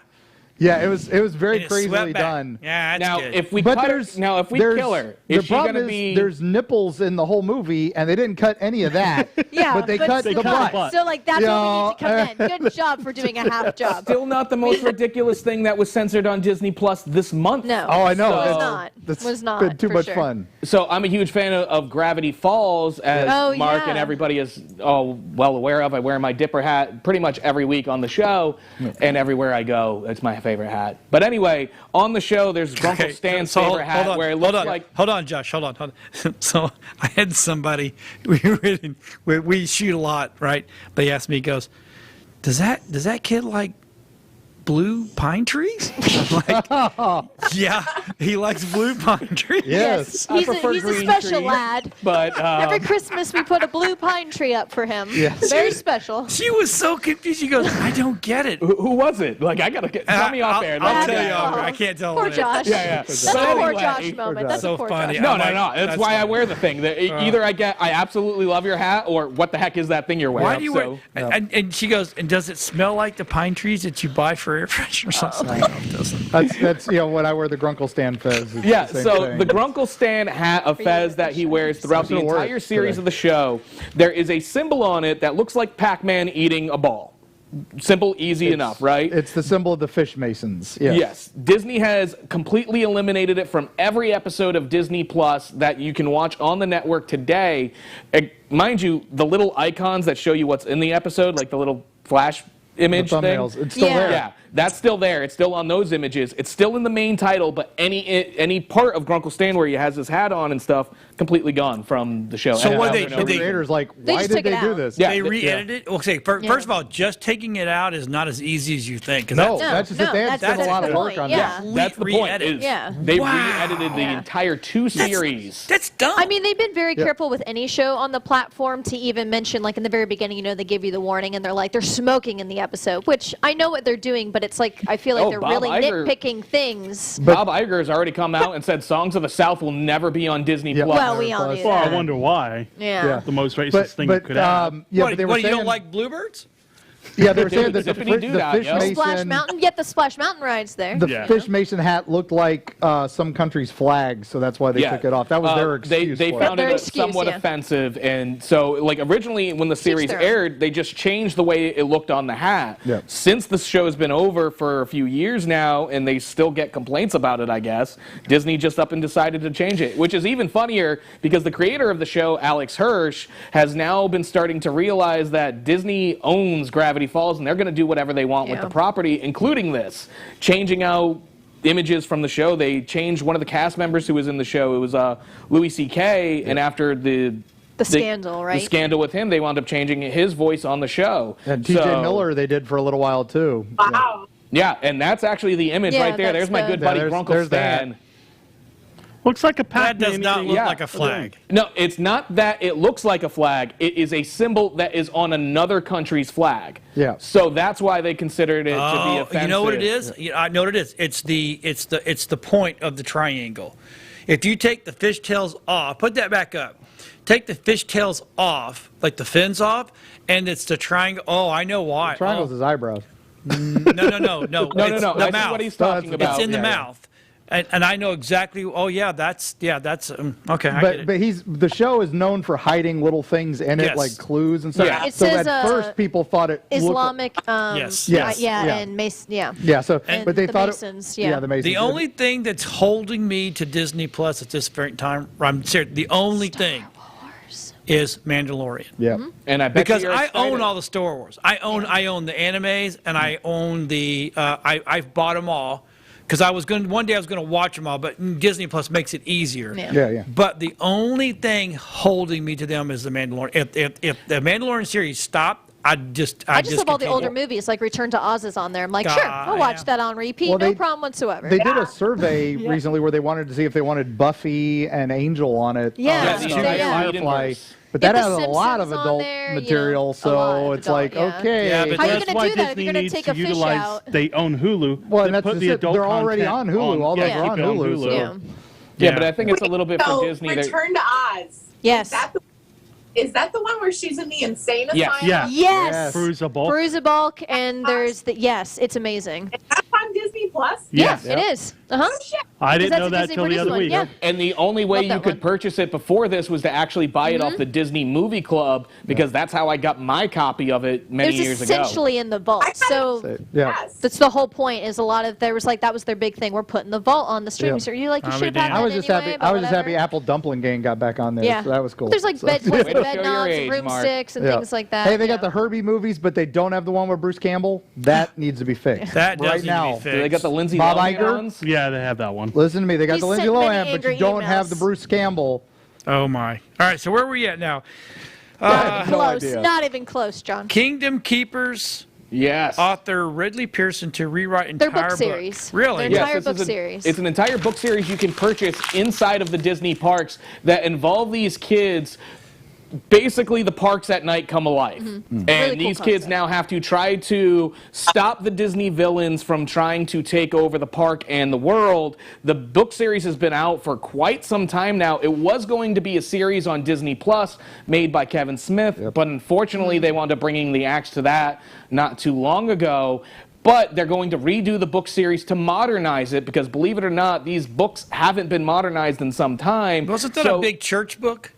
Yeah, it was very And it's crazily swept back. done. Yeah, that's Now, good. if we But cut her, there's now if we there's- kill her, the is she problem gonna is be? there's nipples in the whole movie, and they didn't cut any of that. Yeah, but they cut the butt. So like that's You what we need to come in. Good job for doing a half job. Still not the most ridiculous thing that was censored on Disney Plus this month. No. Oh, I know. It was It's- not. That's Was not, been too for much sure. fun. So I'm a huge fan of Gravity Falls, as Oh, Mark yeah. and everybody is well aware of. I wear my Dipper hat pretty much every week on the show, and everywhere I go, it's my favorite hat. But anyway, on the show, there's Grunkle Stan's so favorite hat, where it looks like. Hold on, Josh. Hold on. So I had somebody. We shoot a lot, right? But he asked me. He goes, "Does that kid like blue pine trees?" I'm like, yeah, he likes blue pine trees. Yes. I He's prefer a green special trees, lad. But Every Christmas we put a blue pine tree up for him. Yes. Very special. She was so confused. She goes, "I don't get it." who was it? Like I gotta tell me off air. I'll Let's tell do you that. off air. I can't tell. Poor it. Josh. Yeah. That's So a poor anyway, Josh moment. That's So a poor funny. Josh. No, I'm like, That's that's why I funny. wear the thing. Either I absolutely love your hat, or what the heck is that thing you're wearing? Why do you wear? And she goes, "And does it smell like the pine trees that you buy for air freshener or something?" No, it doesn't. That's when I wear the Grunkle Stan fez. It's Yeah, the same so thing. the Grunkle Stan hat of Fez that he wears throughout the Still works entire series today. of the show, there is a symbol on it that looks like Pac-Man eating a ball. Simple, easy enough, right? It's the symbol of the fish masons. Yes. Disney has completely eliminated it from every episode of Disney Plus that you can watch on the network today. Mind you, the little icons that show you what's in the episode, like the little flash image The thing. thumbnails, it's still there. Yeah, that's still there. It's still on those images. It's still in the main title, but any part of Grunkle Stan where he has his hat on and stuff, completely gone from the show. So And what now they- they're did they- Creators like, They why just did took it they do out. this? Yeah, They re-edited it. Okay, first of all, just taking it out is not as easy as you think. 'cause No, that's- that's just it. They had that's spent a lot of the work point, on yeah. that. That's the point. Re-edit. Is Yeah. They Wow. re-edited the entire two series. That's dumb. I mean, they've been very careful with any show on the platform to even mention, like in the very beginning, they give you the warning and they're like, they're smoking in the episode, which I know what they're doing, but it's like, I feel like they're Bob really Iger- nitpicking things. Bob Iger has already come out and said Songs of the South will never be on Disney Plus. Well, we all knew Well, I that. wonder why. Yeah. The most racist thing you could have. Yeah, what, but they were what, you saying, don't like bluebirds? Yeah, they were saying that the Zippity doo dah, fish yo. Splash mason, Mountain, yet the Splash Mountain ride's there. the Yeah. fish mason hat looked like some country's flag, so that's why they took it off. That was their excuse. They for found Their it excuse, somewhat yeah. offensive, and so like originally when the series their own. aired, they just changed the way it looked on the hat. Yeah. Since the show has been over for a few years now, and they still get complaints about it, I guess Disney just up and decided to change it, which is even funnier because the creator of the show, Alex Hirsch, has now been starting to realize that Disney owns Gravity Falls, and they're going to do whatever they want with Yeah. the property, including this, changing out images from the show. They changed one of the cast members who was in the show. It was Louis C.K. And after the scandal, right? The scandal with him, they wound up changing his voice on the show. And T.J. Miller they did for a little while too. Wow. Yeah, and that's actually the image Yeah, right there. that's There's my the- good buddy Yeah, Grunkle there's that. Stan. Looks like a That Pac-Man. does not look Yeah. like a flag. No, it's not that it looks like a flag. It is a symbol that is on another country's flag. Yeah. So that's why they considered it to be offensive. You know what it is? Yeah, I know what it is. It's the point of the triangle. If you take the fishtails off, put that back up. Take the fishtails off, like the fins off, and it's the triangle. Oh, I know why. The triangle's his eyebrows. No. No. It's I the see mouth. what he's talking about. It's in the Yeah, mouth. And I know exactly. Oh yeah, that's okay. I get it. But the show is known for hiding little things in it, Yes. like clues and stuff. Yeah. It So says, at first people thought it looked- Islamic. Yes. Yes, Yeah, yeah. and Mason. Yeah. Yeah. So, And but they the thought Masons, it. yeah. The Masons. The only thing that's holding me to Disney Plus at this very time, I'm serious, the only thing is Mandalorian. Yeah. And I bet Because you're I excited. own all the Star Wars. I own the animes, and I own the. I've bought them all because one day I was going to watch them all, but Disney Plus makes it easier. Yeah. But the only thing holding me to them is the Mandalorian. If the Mandalorian series stopped, I just love all the continue. older movies, like Return to Oz is on there. I'm like, God, sure, I'll watch that on repeat, Well, no problem whatsoever. They did a survey recently where they wanted to see if they wanted Buffy and Angel on it. Yeah, stuff, yeah, yeah. Firefly. But Get that the has a lot of Simpsons on adult there, material, a lot so of it's adult, like, yeah. okay. Yeah, but How are you that's gonna why do that if Disney you're gonna needs take to a fish utilize. out? They own Hulu. Well, They and that's put the just it. adult They're already content on Hulu. All those yeah, are keep on it on Hulu. So. Yeah. Yeah, but I think it's a little bit for So, Disney. They're- Return to Oz. Yes. Is that the one where she's in the insane Yes. asylum? Yeah. Yes. Fruza Bulk. Fruza Bulk, and there's the yes, it's amazing. That's on Disney Plus? Yeah, Yeah. it is. Uh-huh. I didn't That's know a that Disney till the produced other one, week. yeah. And the only way Love you that could one. purchase it before this was to actually buy it off the Disney Movie Club, because that's how I got my copy of it many It was years ago. essentially in the vault. So Yeah. that's the whole point. Is a lot of there was like that was their big thing. We're putting the vault on the streaming. Yeah. So you're like you Oh, should have we had did. that I was just anyway, happy. but I was just whatever. happy Apple Dumpling Gang got back on there. Yeah. So that was cool. There's like So- bed, Way to bed show your knobs, age, and Mark. broomsticks, and Yeah. things like that. Hey, they yeah. got the Herbie movies, but they don't have the one with Bruce Campbell. That needs to be fixed. That does right need to be now. fixed. Do they got the Lindsay Bob Lohan Iger? ones? Yeah, they have that one. Listen to me. They got He's the Lindsay sent many Lohan, but you angry don't have emails. the Bruce Campbell. Oh my! All right, so where are we at now? no close, idea. not even close, John. Kingdom Keepers. Yes. Author Ridley Pearson to rewrite Their entire book series. Really? Their entire this book is series. It's an entire book series you can purchase inside of the Disney parks that involve these kids. Basically, the parks at night come alive. And Really cool these kids concept. now have to try to stop the Disney villains from trying to take over the park and the world. The book series has been out for quite some time now. It was going to be a series on Disney Plus made by Kevin Smith, but unfortunately they wound up bringing the axe to that not too long ago. But they're going to redo the book series to modernize it, because believe it or not, these books haven't been modernized in some time. Wasn't that a big church book?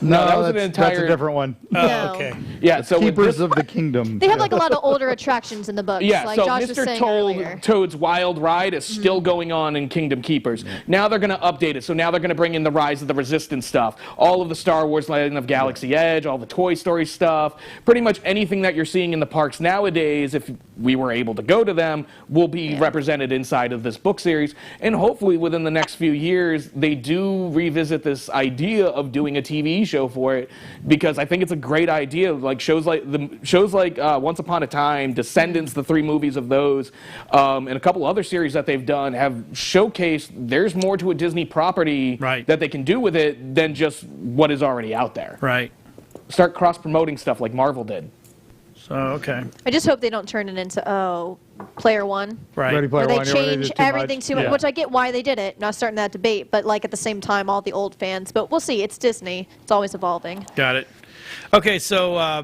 No, that was an that's entire. a different one. Oh, No. okay. Yeah, so with Keepers this, of the Kingdom. They have like a lot of older attractions in the books. yeah, like so Josh was Mr. saying earlier. Toad's Wild Ride is still going on in Kingdom Keepers. Now they're going to update it. So now they're going to bring in the Rise of the Resistance stuff, all of the Star Wars Legend of Galaxy Edge, all the Toy Story stuff, pretty much anything that you're seeing in the parks nowadays, if we were able to go to them, will be represented inside of this book series. And hopefully within the next few years, they do revisit this idea of doing a TV show for it, because I think it's a great idea. Like shows like Once Upon a Time, Descendants, the 3 movies of those, and a couple other series that they've done have showcased there's more to a Disney property that they can do with it than just what is already out there. Right. Start cross-promoting stuff like Marvel did. So okay. I just hope they don't turn it into Player One. Right. Ready Player Where they One, you already change did too everything much. too much, Yeah. which I get why they did it. Not starting that debate, but like at the same time, all the old fans. But we'll see. It's Disney. It's always evolving. Got it. Okay, so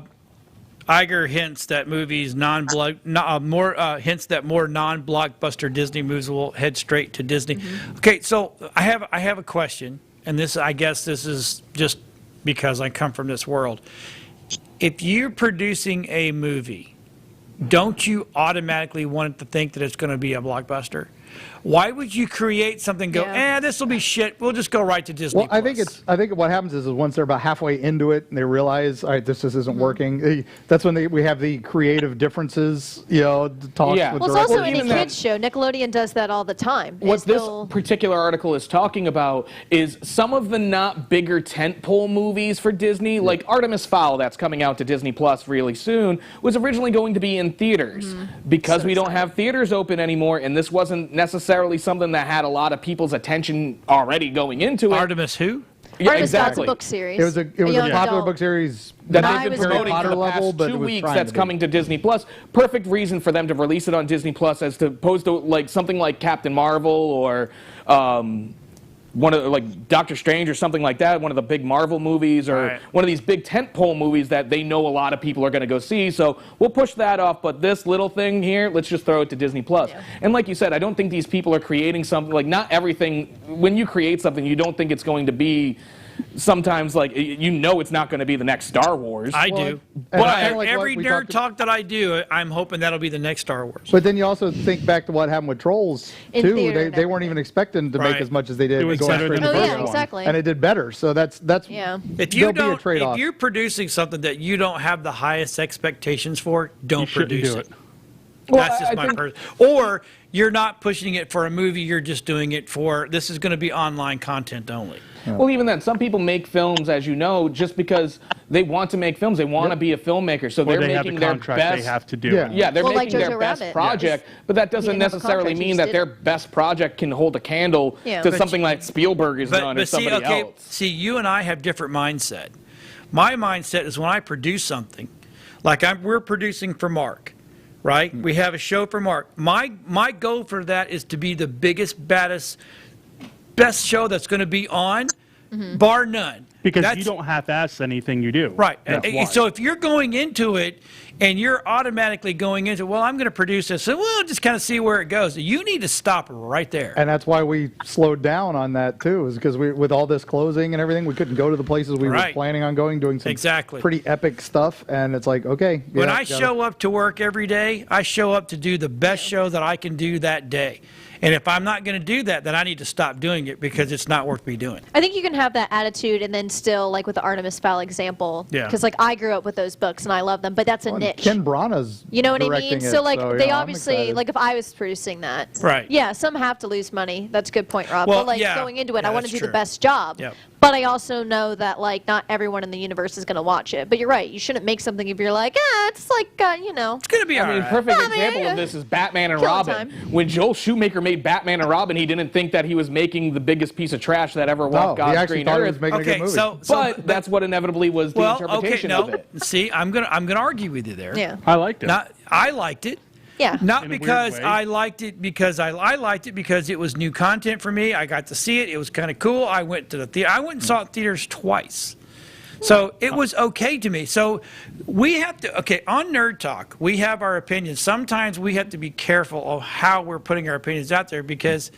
Iger hints that movies hints that more non-blockbuster Disney movies will head straight to Disney. Okay, so I have a question, and I guess this is just because I come from this world. If you're producing a movie, don't you automatically want it to think that it's going to be a blockbuster? Why would you create something, this will be shit, we'll just go right to Disney Well, I think what happens is once they're about halfway into it and they realize, all right, this just isn't working. That's when we have the creative differences, to talk with Well, it's also directors. any kids show. Nickelodeon does that all the time. What Is this they'll- particular article is talking about is some of the not bigger tentpole movies for Disney, like Artemis Fowl, that's coming out to Disney Plus really soon, was originally going to be in theaters. Because we don't have theaters open anymore, and this wasn't necessarily necessarily something that had a lot of people's attention already going into it. Artemis who? Yeah, Artemis exactly. Fowl, it's a book series. It was a young popular adult. book series that not they've been Harry promoting Potter for the level, past but 2 it was weeks. trying That's to be. coming to Disney Plus. Perfect reason for them to release it on Disney Plus, as opposed to like something like Captain Marvel or one of like Doctor Strange or something like that. One of the big Marvel movies or one of these big tentpole movies that they know a lot of people are going to go see. So we'll push that off. But this little thing here, let's just throw it to Disney Plus. Yeah. And like you said, I don't think these people are creating something like not everything. When you create something, you don't think it's going to be. Sometimes, like, you know it's not going to be the next Star Wars. I do. and But I like every what we nerd talked talk that I do, I'm hoping that'll be the next Star Wars. But then you also think back to what happened with Trolls, In too. theater and They weren't even expecting to make Right. as much as they did. It was going better straight than to the the first first one. exactly. And it did better. So that's Yeah. If you there'll be a don't, trade-off. if you're producing something that you don't have the highest expectations for, don't shouldn't produce do it. it. Well, That's just I my think- person. Or you're not pushing it for a movie. You're just doing it for this is going to be online content only. Well, even then, some people make films, as you know, just because they want to make films. They want to be a filmmaker, so Or they're they have making a their contract best. they have to do. Yeah. Yeah, they're Well, like making their Jojo best Rabbit. project, but that doesn't didn't have a necessarily contract, he mean just that did their it. best project can hold a candle Yeah. to But something like Spielberg has done or But see, somebody okay, else. see, you and I have different mindset. My mindset is when I produce something, like we're producing for Mark, right? We have a show for Mark. My goal for that is to be the biggest, baddest, best show that's going to be on, bar none. Because you don't half-ass anything you do. Right. That's why. So if you're going into it and you're automatically going into, well, I'm going to produce this, and we'll just kind of see where it goes. You need to stop right there. And that's why we slowed down on that, too, is because with all this closing and everything, we couldn't go to the places we were Right. planning on going, doing some Exactly. pretty epic stuff. And it's like, okay. When yeah, I show up to work every day, I show up to do the best show that I can do that day. And if I'm not going to do that, then I need to stop doing it because it's not worth me doing. I think you can have that attitude and then still, like with the Artemis Fowl example, Yeah. because like I grew up with those books and I love them, but that's a niche. Ken Branagh's You know what I directing mean? it, So like they yeah, I'm obviously excited. like if I was producing that, Right. Yeah, some have to lose money. That's a good point, Rob. Well, but like yeah. going into it, Yeah, I want to that's do true. the best job. Yep. But I also know that like not everyone in the universe is going to watch it. But you're right. You shouldn't make something if you're like, it's like you know. It's going to be I mean, all right. perfect Yeah, example yeah. of this is Batman and Killing Robin. time. When Joel Schumacher made Batman and Robin, he didn't think that he was making the biggest piece of trash that ever walked No, he God's actually green thought he earth. was making a good Okay, movie. so But that's what inevitably was the well, okay, interpretation no. of it. See, I'm gonna argue with you there. Yeah. I liked it. I liked it. Yeah. Not In a weird because way. I liked it because I liked it because it was new content for me. I got to see it. It was kind of cool. I went to the theater. I went and saw it in theaters twice. So it was okay to me. So we have to, okay, on Nerd Talk, we have our opinions. Sometimes we have to be careful of how we're putting our opinions out there because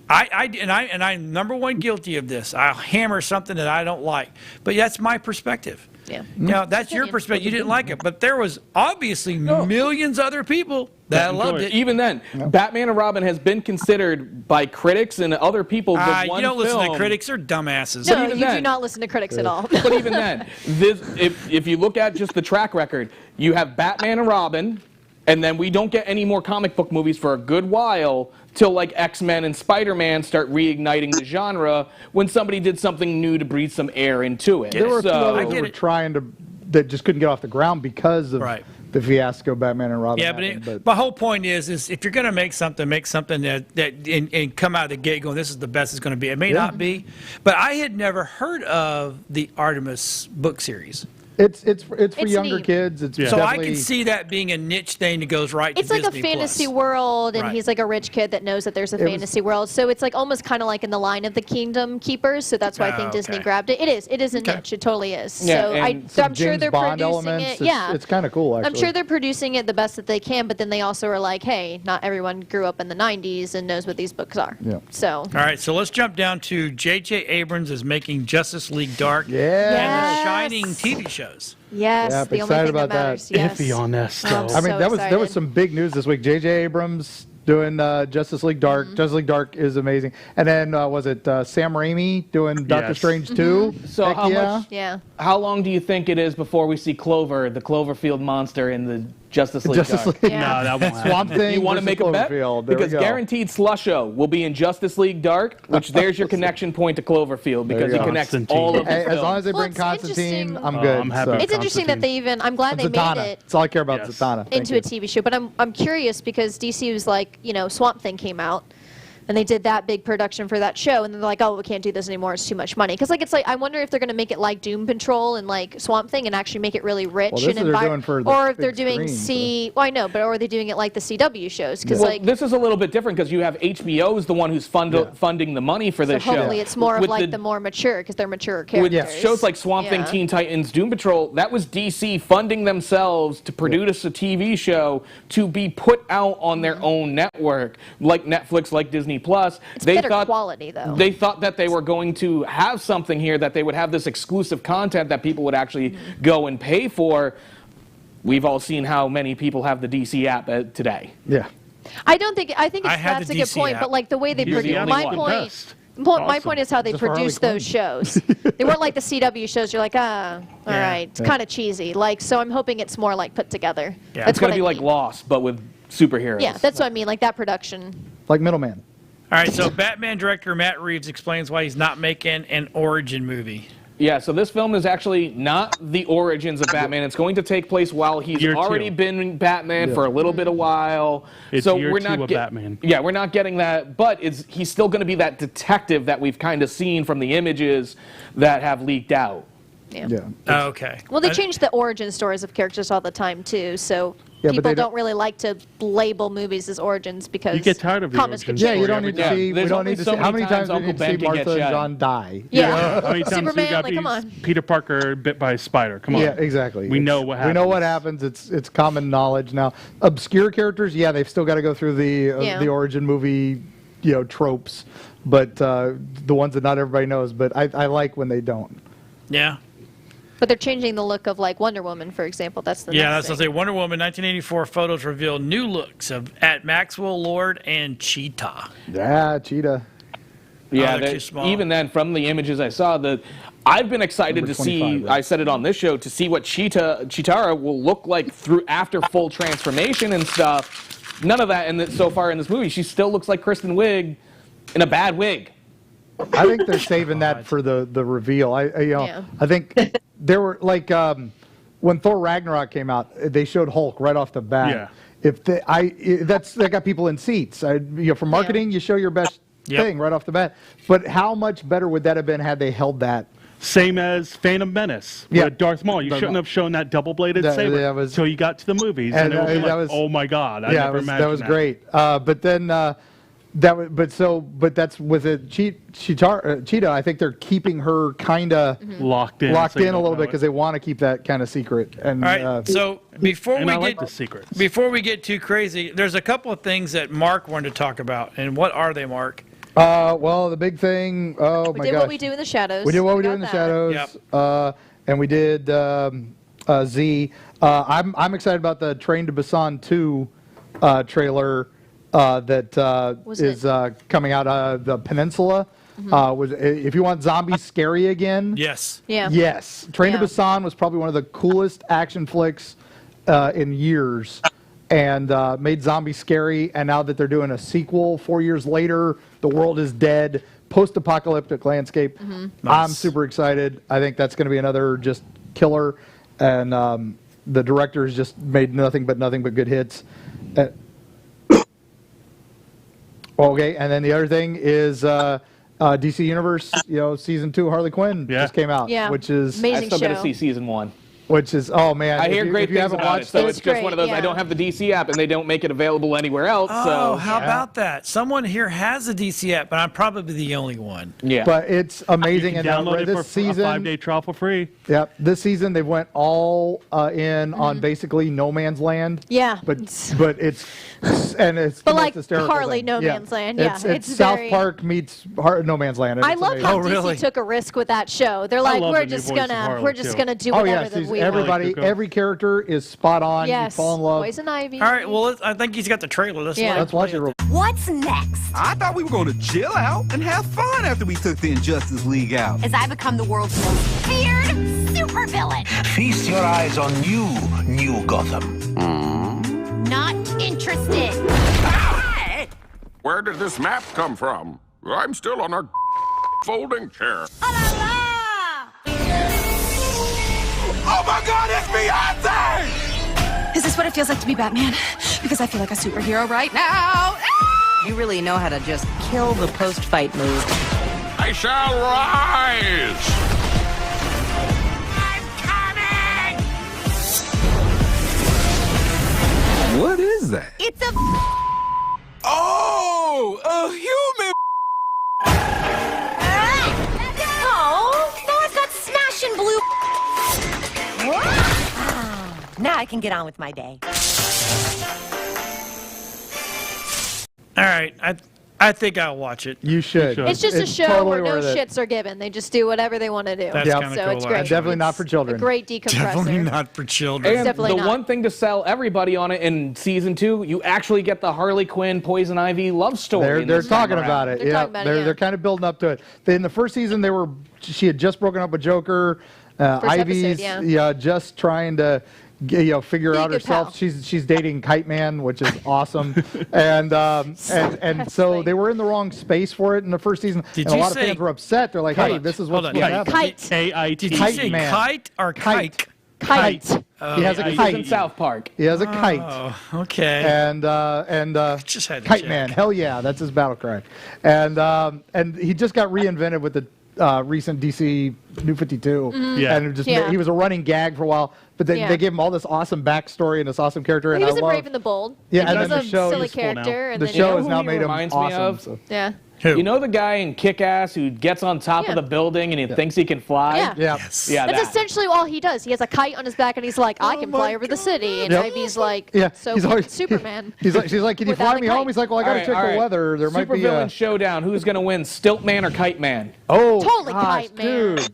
I'm number one guilty of this. I'll hammer something that I don't like, but that's my perspective. Yeah. Now, that's your perspective. You didn't like it, but there was obviously millions other people that loved it. Even then, Batman and Robin has been considered by critics and other people the one you don't listen to film- critics. They're dumbasses. No, even you do then- not listen to critics at all. But even then, if you look at just the track record, you have Batman and Robin, and then we don't get any more comic book movies for a good while till like X-Men and Spider-Man start reigniting the genre when somebody did something new to breathe some air into it. There were a few So- others that were trying to, that just couldn't get off the ground because of Right. the fiasco Batman and Robin. Yeah, but, happened, my whole point is if you're going to make something that and come out of the gate going, this is the best it's going to be. It may Yeah. not be, but I had never heard of the Artemis book series. It's for It's younger neat. kids. It's So I definitely- can see that being a niche thing that goes right It's to like Disney a fantasy Plus. world, and Right. he's like a rich kid that knows that there's a It was- fantasy world. So it's like almost kind of like in the line of the Kingdom Keepers. So that's why I think Disney okay. grabbed it. It is a niche. It totally is. Yeah, so and so I'm sure James they're Bond producing elements. it. Yeah, It's kind of cool, actually. I'm sure they're producing it the best that they can. But then they also are like, hey, not everyone grew up in the '90s and knows what these books are. Yeah. So All right, so let's jump down to J.J. Abrams is making Justice League Dark Yeah. and Yes. the Shining TV shows. yes, Yep, the only excited thing that about that. matters. Yes. Iffy on that still. I'm I mean, so there was excited. some big news this week. J.J. Abrams doing Justice League Dark. Mm-hmm. Justice League Dark is amazing. And then was it Sam Raimi doing Doctor Yes. Strange 2? So Heck how yeah. much? Yeah. How long do you think it is before we see Clover, the Cloverfield monster, in the Justice League? Justice Dark? League. Yeah. No, that won't happen. Swamp Thing. You want to versus make a bet? Cloverfield. There we Because go. guaranteed Slusho will be in Justice League Dark, which there's your connection point to Cloverfield There because you he go. connects Constantine. all of the Hey, as long as they Well, bring it's Constantine, interesting- I'm good. I'm happy so. with It's interesting that they even. I'm glad they Zatanna. made it That's all I care about. Yes. Zatanna. Thank into you. a TV show. But I'm curious because DC was like, Swamp Thing came out. and they did that big production for that show, and they're like, oh, we can't do this anymore, it's too much money. Because like, it's like, I wonder if they're going to make it like Doom Patrol and like Swamp Thing and actually make it really rich Well, this and is they're doing for the or if big they're doing screen, well, I know, but or are they doing it like the CW shows? Because Well, like this is a little bit different because you have HBO is the one who's funding the money for this show. hopefully it's more of With like the more mature, because they're mature With characters. shows like Swamp Thing, Teen Titans, Doom Patrol, that was DC funding themselves to produce a TV show to be put out on their own network, like Netflix, like Disney Plus. It's better quality, though. They thought that they were going to have something here, that they would have this exclusive content that people would actually go and pay for. We've all seen how many people have the DC app today. Yeah. I think had that's the a good DC point, app. but like the way they You're the produce, only my one. point. Best. My point is how they Just for Harley produce those shows. They weren't like the CW shows. You're like, all right, it's kind of cheesy. Like, so I'm hoping it's more like put together. Yeah, That's it's going what to be I like mean. Lost, but with superheroes. Yeah, that's what I mean. Like that production. Like Middleman. All right, so Batman director Matt Reeves explains why he's not making an origin movie. Yeah, so this film is actually not the origins of Batman. It's going to take place while he's Year already two. been Batman for a little bit of while. It's so year we're two not of Batman. Yeah, we're not getting that, but he's still going to be that detective that we've kind of seen from the images that have leaked out. Yeah. Okay. Well, they change the origin stories of characters all the time too, so Yeah, but people they don't really like to label movies as origins because You get tired of the comics could origins. change. Yeah, you don't need to Yeah, see. We there's don't only need to so see. How many many times times do we Uncle need to see Ben can get Martha and shot. John die? Yeah. How many times Superman, we got like, come on. Peter Parker bit by a spider? Come on. Yeah, exactly. We know what happens. We know what happens. It's common knowledge now. Obscure characters, yeah, they've still got to go through the origin movie, tropes, but the ones that not everybody knows. But I like when they don't. Yeah. But they're changing the look of like Wonder Woman, for example. That's the Yeah, next that's what I thing. say. Wonder Woman 1984 photos reveal new looks at Maxwell Lord and Cheetah. Yeah, Cheetah. Yeah, they're too small. even then, from the images I saw, I've been excited Number to see. 25, right? I said it on this show to see what Cheetara will look like after full transformation and stuff. None of that so far in this movie. She still looks like Kristen Wiig in a bad wig. I think they're saving that for the reveal. I think there were like when Thor Ragnarok came out, they showed Hulk right off the bat. Yeah. That got people in seats. For marketing, you show your best thing right off the bat. But how much better would that have been had they held that? Same as Phantom Menace with Darth Maul. You shouldn't have shown that double-bladed saber until you got to the movies, and it would be like, oh my God, I never imagined that was great. But then that's with a Cheetah. I think they're keeping her kind of locked in a little bit because they want to keep that kind of secret. And All right, so before and we I get like the secrets. before we get too crazy, there's a couple of things that Mark wanted to talk about, and what are they, Mark? Well, the big thing. Oh We my did gosh. What We Do in the Shadows. We did What We Do got in the that. Shadows. And we did Z. I'm excited about the Train to Busan 2 trailer that is coming out. The Peninsula. If you want zombies scary again. Yes. Yeah. Yes. Train to Busan was probably one of the coolest action flicks in years. And made zombies scary, and now that they're doing a sequel 4 years later, the world is dead, post-apocalyptic landscape. I'm super excited. I think that's going to be another just killer, and the director's just made nothing but good hits. Okay, and then the other thing is DC Universe, season 2 Harley Quinn just came out, which is amazing I still show. got to see season 1. Which is, oh man, I hear great if you things haven't about it, watched so it, it's just one of those. I don't have the DC app, and they don't make it available anywhere else. Oh, so how about that? Someone here has a DC app, but I'm probably the only one. Yeah. But it's amazing. You can And download it this for season, a 5-day trial for free. Yep, this season they went all in on basically No Man's Land. Yeah. But it's the But most like hysterical Harley thing. No Man's Land. Yeah. It's South very... Park meets No Man's Land. and I it's love amazing. how DC took a risk with that show. They're like, love we're the new just voice of gonna Harley, too. do Oh whatever yes, that we everybody, want. every character is spot on. Yes. You fall in love. Poison Ivy. All right, well, I think he's got the trailer. Let's Let's watch it. What's next? I thought we were going to chill out and have fun after we took the Injustice League out. As I become the world's most feared supervillain. Feast your eyes on New Gotham. Not interested. Where did this map come from? I'm still on a folding chair. Oh my God, it's Beyonce! Is this what it feels like to be Batman? Because I feel like a superhero right now. Ah! You really know how to just kill the post-fight move. I shall rise! What is that? It's a... Oh, a human! Oh, Thor's got smashing blue. Now I can get on with my day. All right, I think I'll watch it. You should. It's just a show totally where no worth it. shits are given. They just do whatever they want to do. That's kinda so cool, it's great. actually. Definitely not for children. A great decompressor. Definitely not for children. And Definitely the not. one thing to sell everybody on it in season 2, you actually get the Harley Quinn Poison Ivy love story. They're talking about it. They're talking about it, yeah. They're kind of building up to it. In the first season, she had just broken up with Joker. Ivy's episode, just trying to figure Be a out good herself. pal. She's dating Kite Man, which is awesome. and so they were in the wrong space for it in the first season. Did and a you lot say of fans were upset. They're like, hey, kite? this is Hold what's on. going to happen. Kite. K-I-T. Did you Kite say Man. kite or kite? Kite. He has a He's in kite. South Park. He has a kite. Oh, okay. And Just had to Kite check. Man, hell yeah, that's his battle cry. And he just got reinvented with the recent DC New 52. Yeah. And he was a running gag for a while, but they gave him all this awesome backstory and this awesome character. Well, and he was I in love, Brave and the Bold. Yeah, he and was then a the show silly is full now. character. And The then show You know has who now he made him reminds me awesome. of? So. Yeah. Who? You know the guy in Kick-Ass who gets on top of the building and he thinks he can fly? Yeah. Yeah. Yeah, That's that. essentially all he does. He has a kite on his back, and he's like, "I can fly over the city." And Yep. Ivy's like, Yeah, "So he's can always- Superman." She's like, "Can you Without fly a me home?" kite. He's like, "Well, I got to check the weather. There might be Supervillain a showdown. Who's going to win, Stiltman or Kite Man? oh, Totally gosh, Kite Man. dude."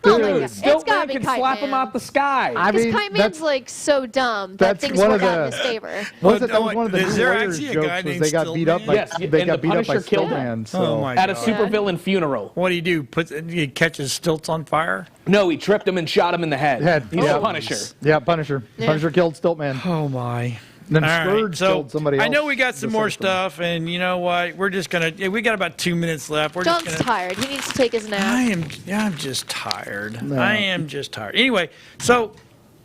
Oh my Dude. God. It's gotta Stiltman be can Kite slap Man. him out the sky. I Because mean, Kite that's- Man's like so dumb that that's things one work of out in the- his favor. Was that was one of the Is there Warriors actually a jokes guy was named they got beat up by Yes, they and got the beat up by Punisher killed him. Stillman. So. Oh my At a God. supervillain funeral. What do you do? He catches stilts on fire? No, he tripped him and shot him in the head. He's Yeah. a Punisher. Yeah, Punisher. Yeah. Punisher killed Stiltman. Oh my. Then All right, Scourge so killed somebody else. I know we got some This more episode. stuff, and you know what? We're just gonna. We got about 2 minutes left. We're John's just gonna. tired. He needs to take his nap. I'm just tired. No. I am just tired. Anyway, so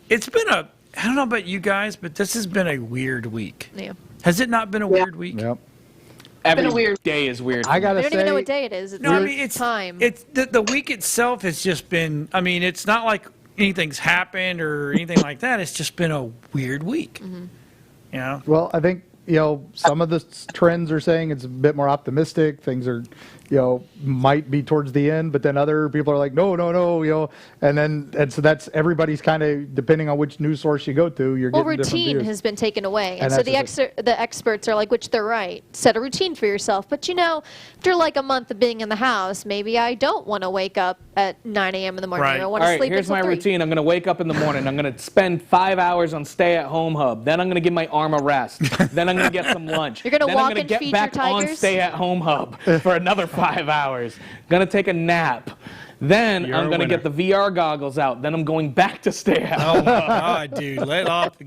it's been I don't know about you guys, but this has been a weird week. Yeah. Has it not been a weird week? Yep. Every day is weird. I I gotta don't say, even know what day it is. It's No, I mean it's time. It's the week itself has just been. I mean, it's not like anything's happened or anything like that. It's just been a weird week. Mm-hmm. You know. well, I think some of the trends are saying it's a bit more optimistic. Things are, might be towards the end, but then other people are like, no, and so that's everybody's kind of depending on which news source you go to. You're Well, getting different routine views. has been taken away, and And so that's the experts are like, which they're right. Set a routine for yourself, but after like a month of being in the house, maybe I don't want to wake up at 9 a.m. in the morning. Right. I want All to right, sleep here's until my 3. routine. I'm going to wake up in the morning. I'm going to spend 5 hours on stay-at-home hub. Then I'm going to give my arm a rest. Then I'm going to get some lunch. You're gonna then walk I'm going and to get feed back your on tigers? stay-at-home hub for another 5 hours. Going to take a nap. Then You're I'm a going to winner. get the VR goggles out. Then I'm going back to Oh stay-at-home. my God, dude! Let off.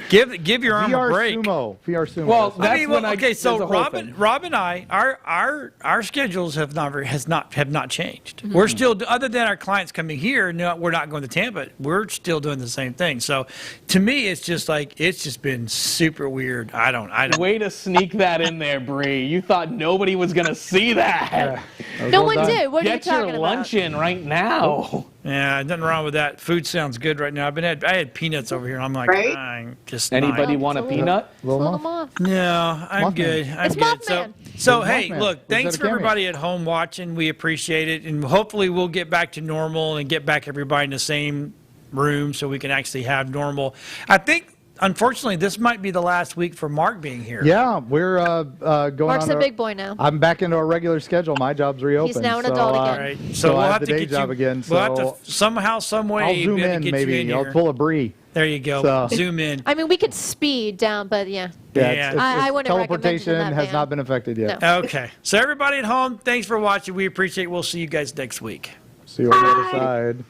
Give your arm VR a break. VR sumo. Well, That's- that's I mean, when okay. So there's a whole thing. Rob and I, our schedules have not changed. Mm-hmm. We're still, other than our clients coming here, no, we're not going to Tampa. We're still doing the same thing. So, to me, it's just been super weird. I don't. Way to sneak that in there, Bree. You thought nobody was going to see that. No one did. What are you Get your talking about? lunch in right now. Yeah, nothing wrong with that. Food sounds good right now. I had peanuts over here. And I'm like, Right? I'm just Anybody not. want a peanut? Little Moth. No, I'm Mothman. good. I'm It's good. Mothman. So It's hey, Mothman. look, Was thanks that a for cameo? everybody at home watching. We appreciate it, and hopefully we'll get back to normal and get back everybody in the same room so we can actually have normal. I think, unfortunately, this might be the last week for Mark being here. Yeah, we're going Mark's on a to- big boy now. I'm back into a regular schedule. My job's reopened. now an so, adult again. All right. So So we'll I have have the to day get job you, again. We'll have So to somehow, some way, I'll be zoom able to in get maybe. you in I'll here. pull a Bree. There you go. So- Zoom in. I mean, we could speed down, but yeah. Yeah. I wouldn't recommend teleportation it in that has van. not been affected yet. No. Okay. So everybody at home, thanks for watching. We appreciate it. We'll see you guys next week. See you on the other side.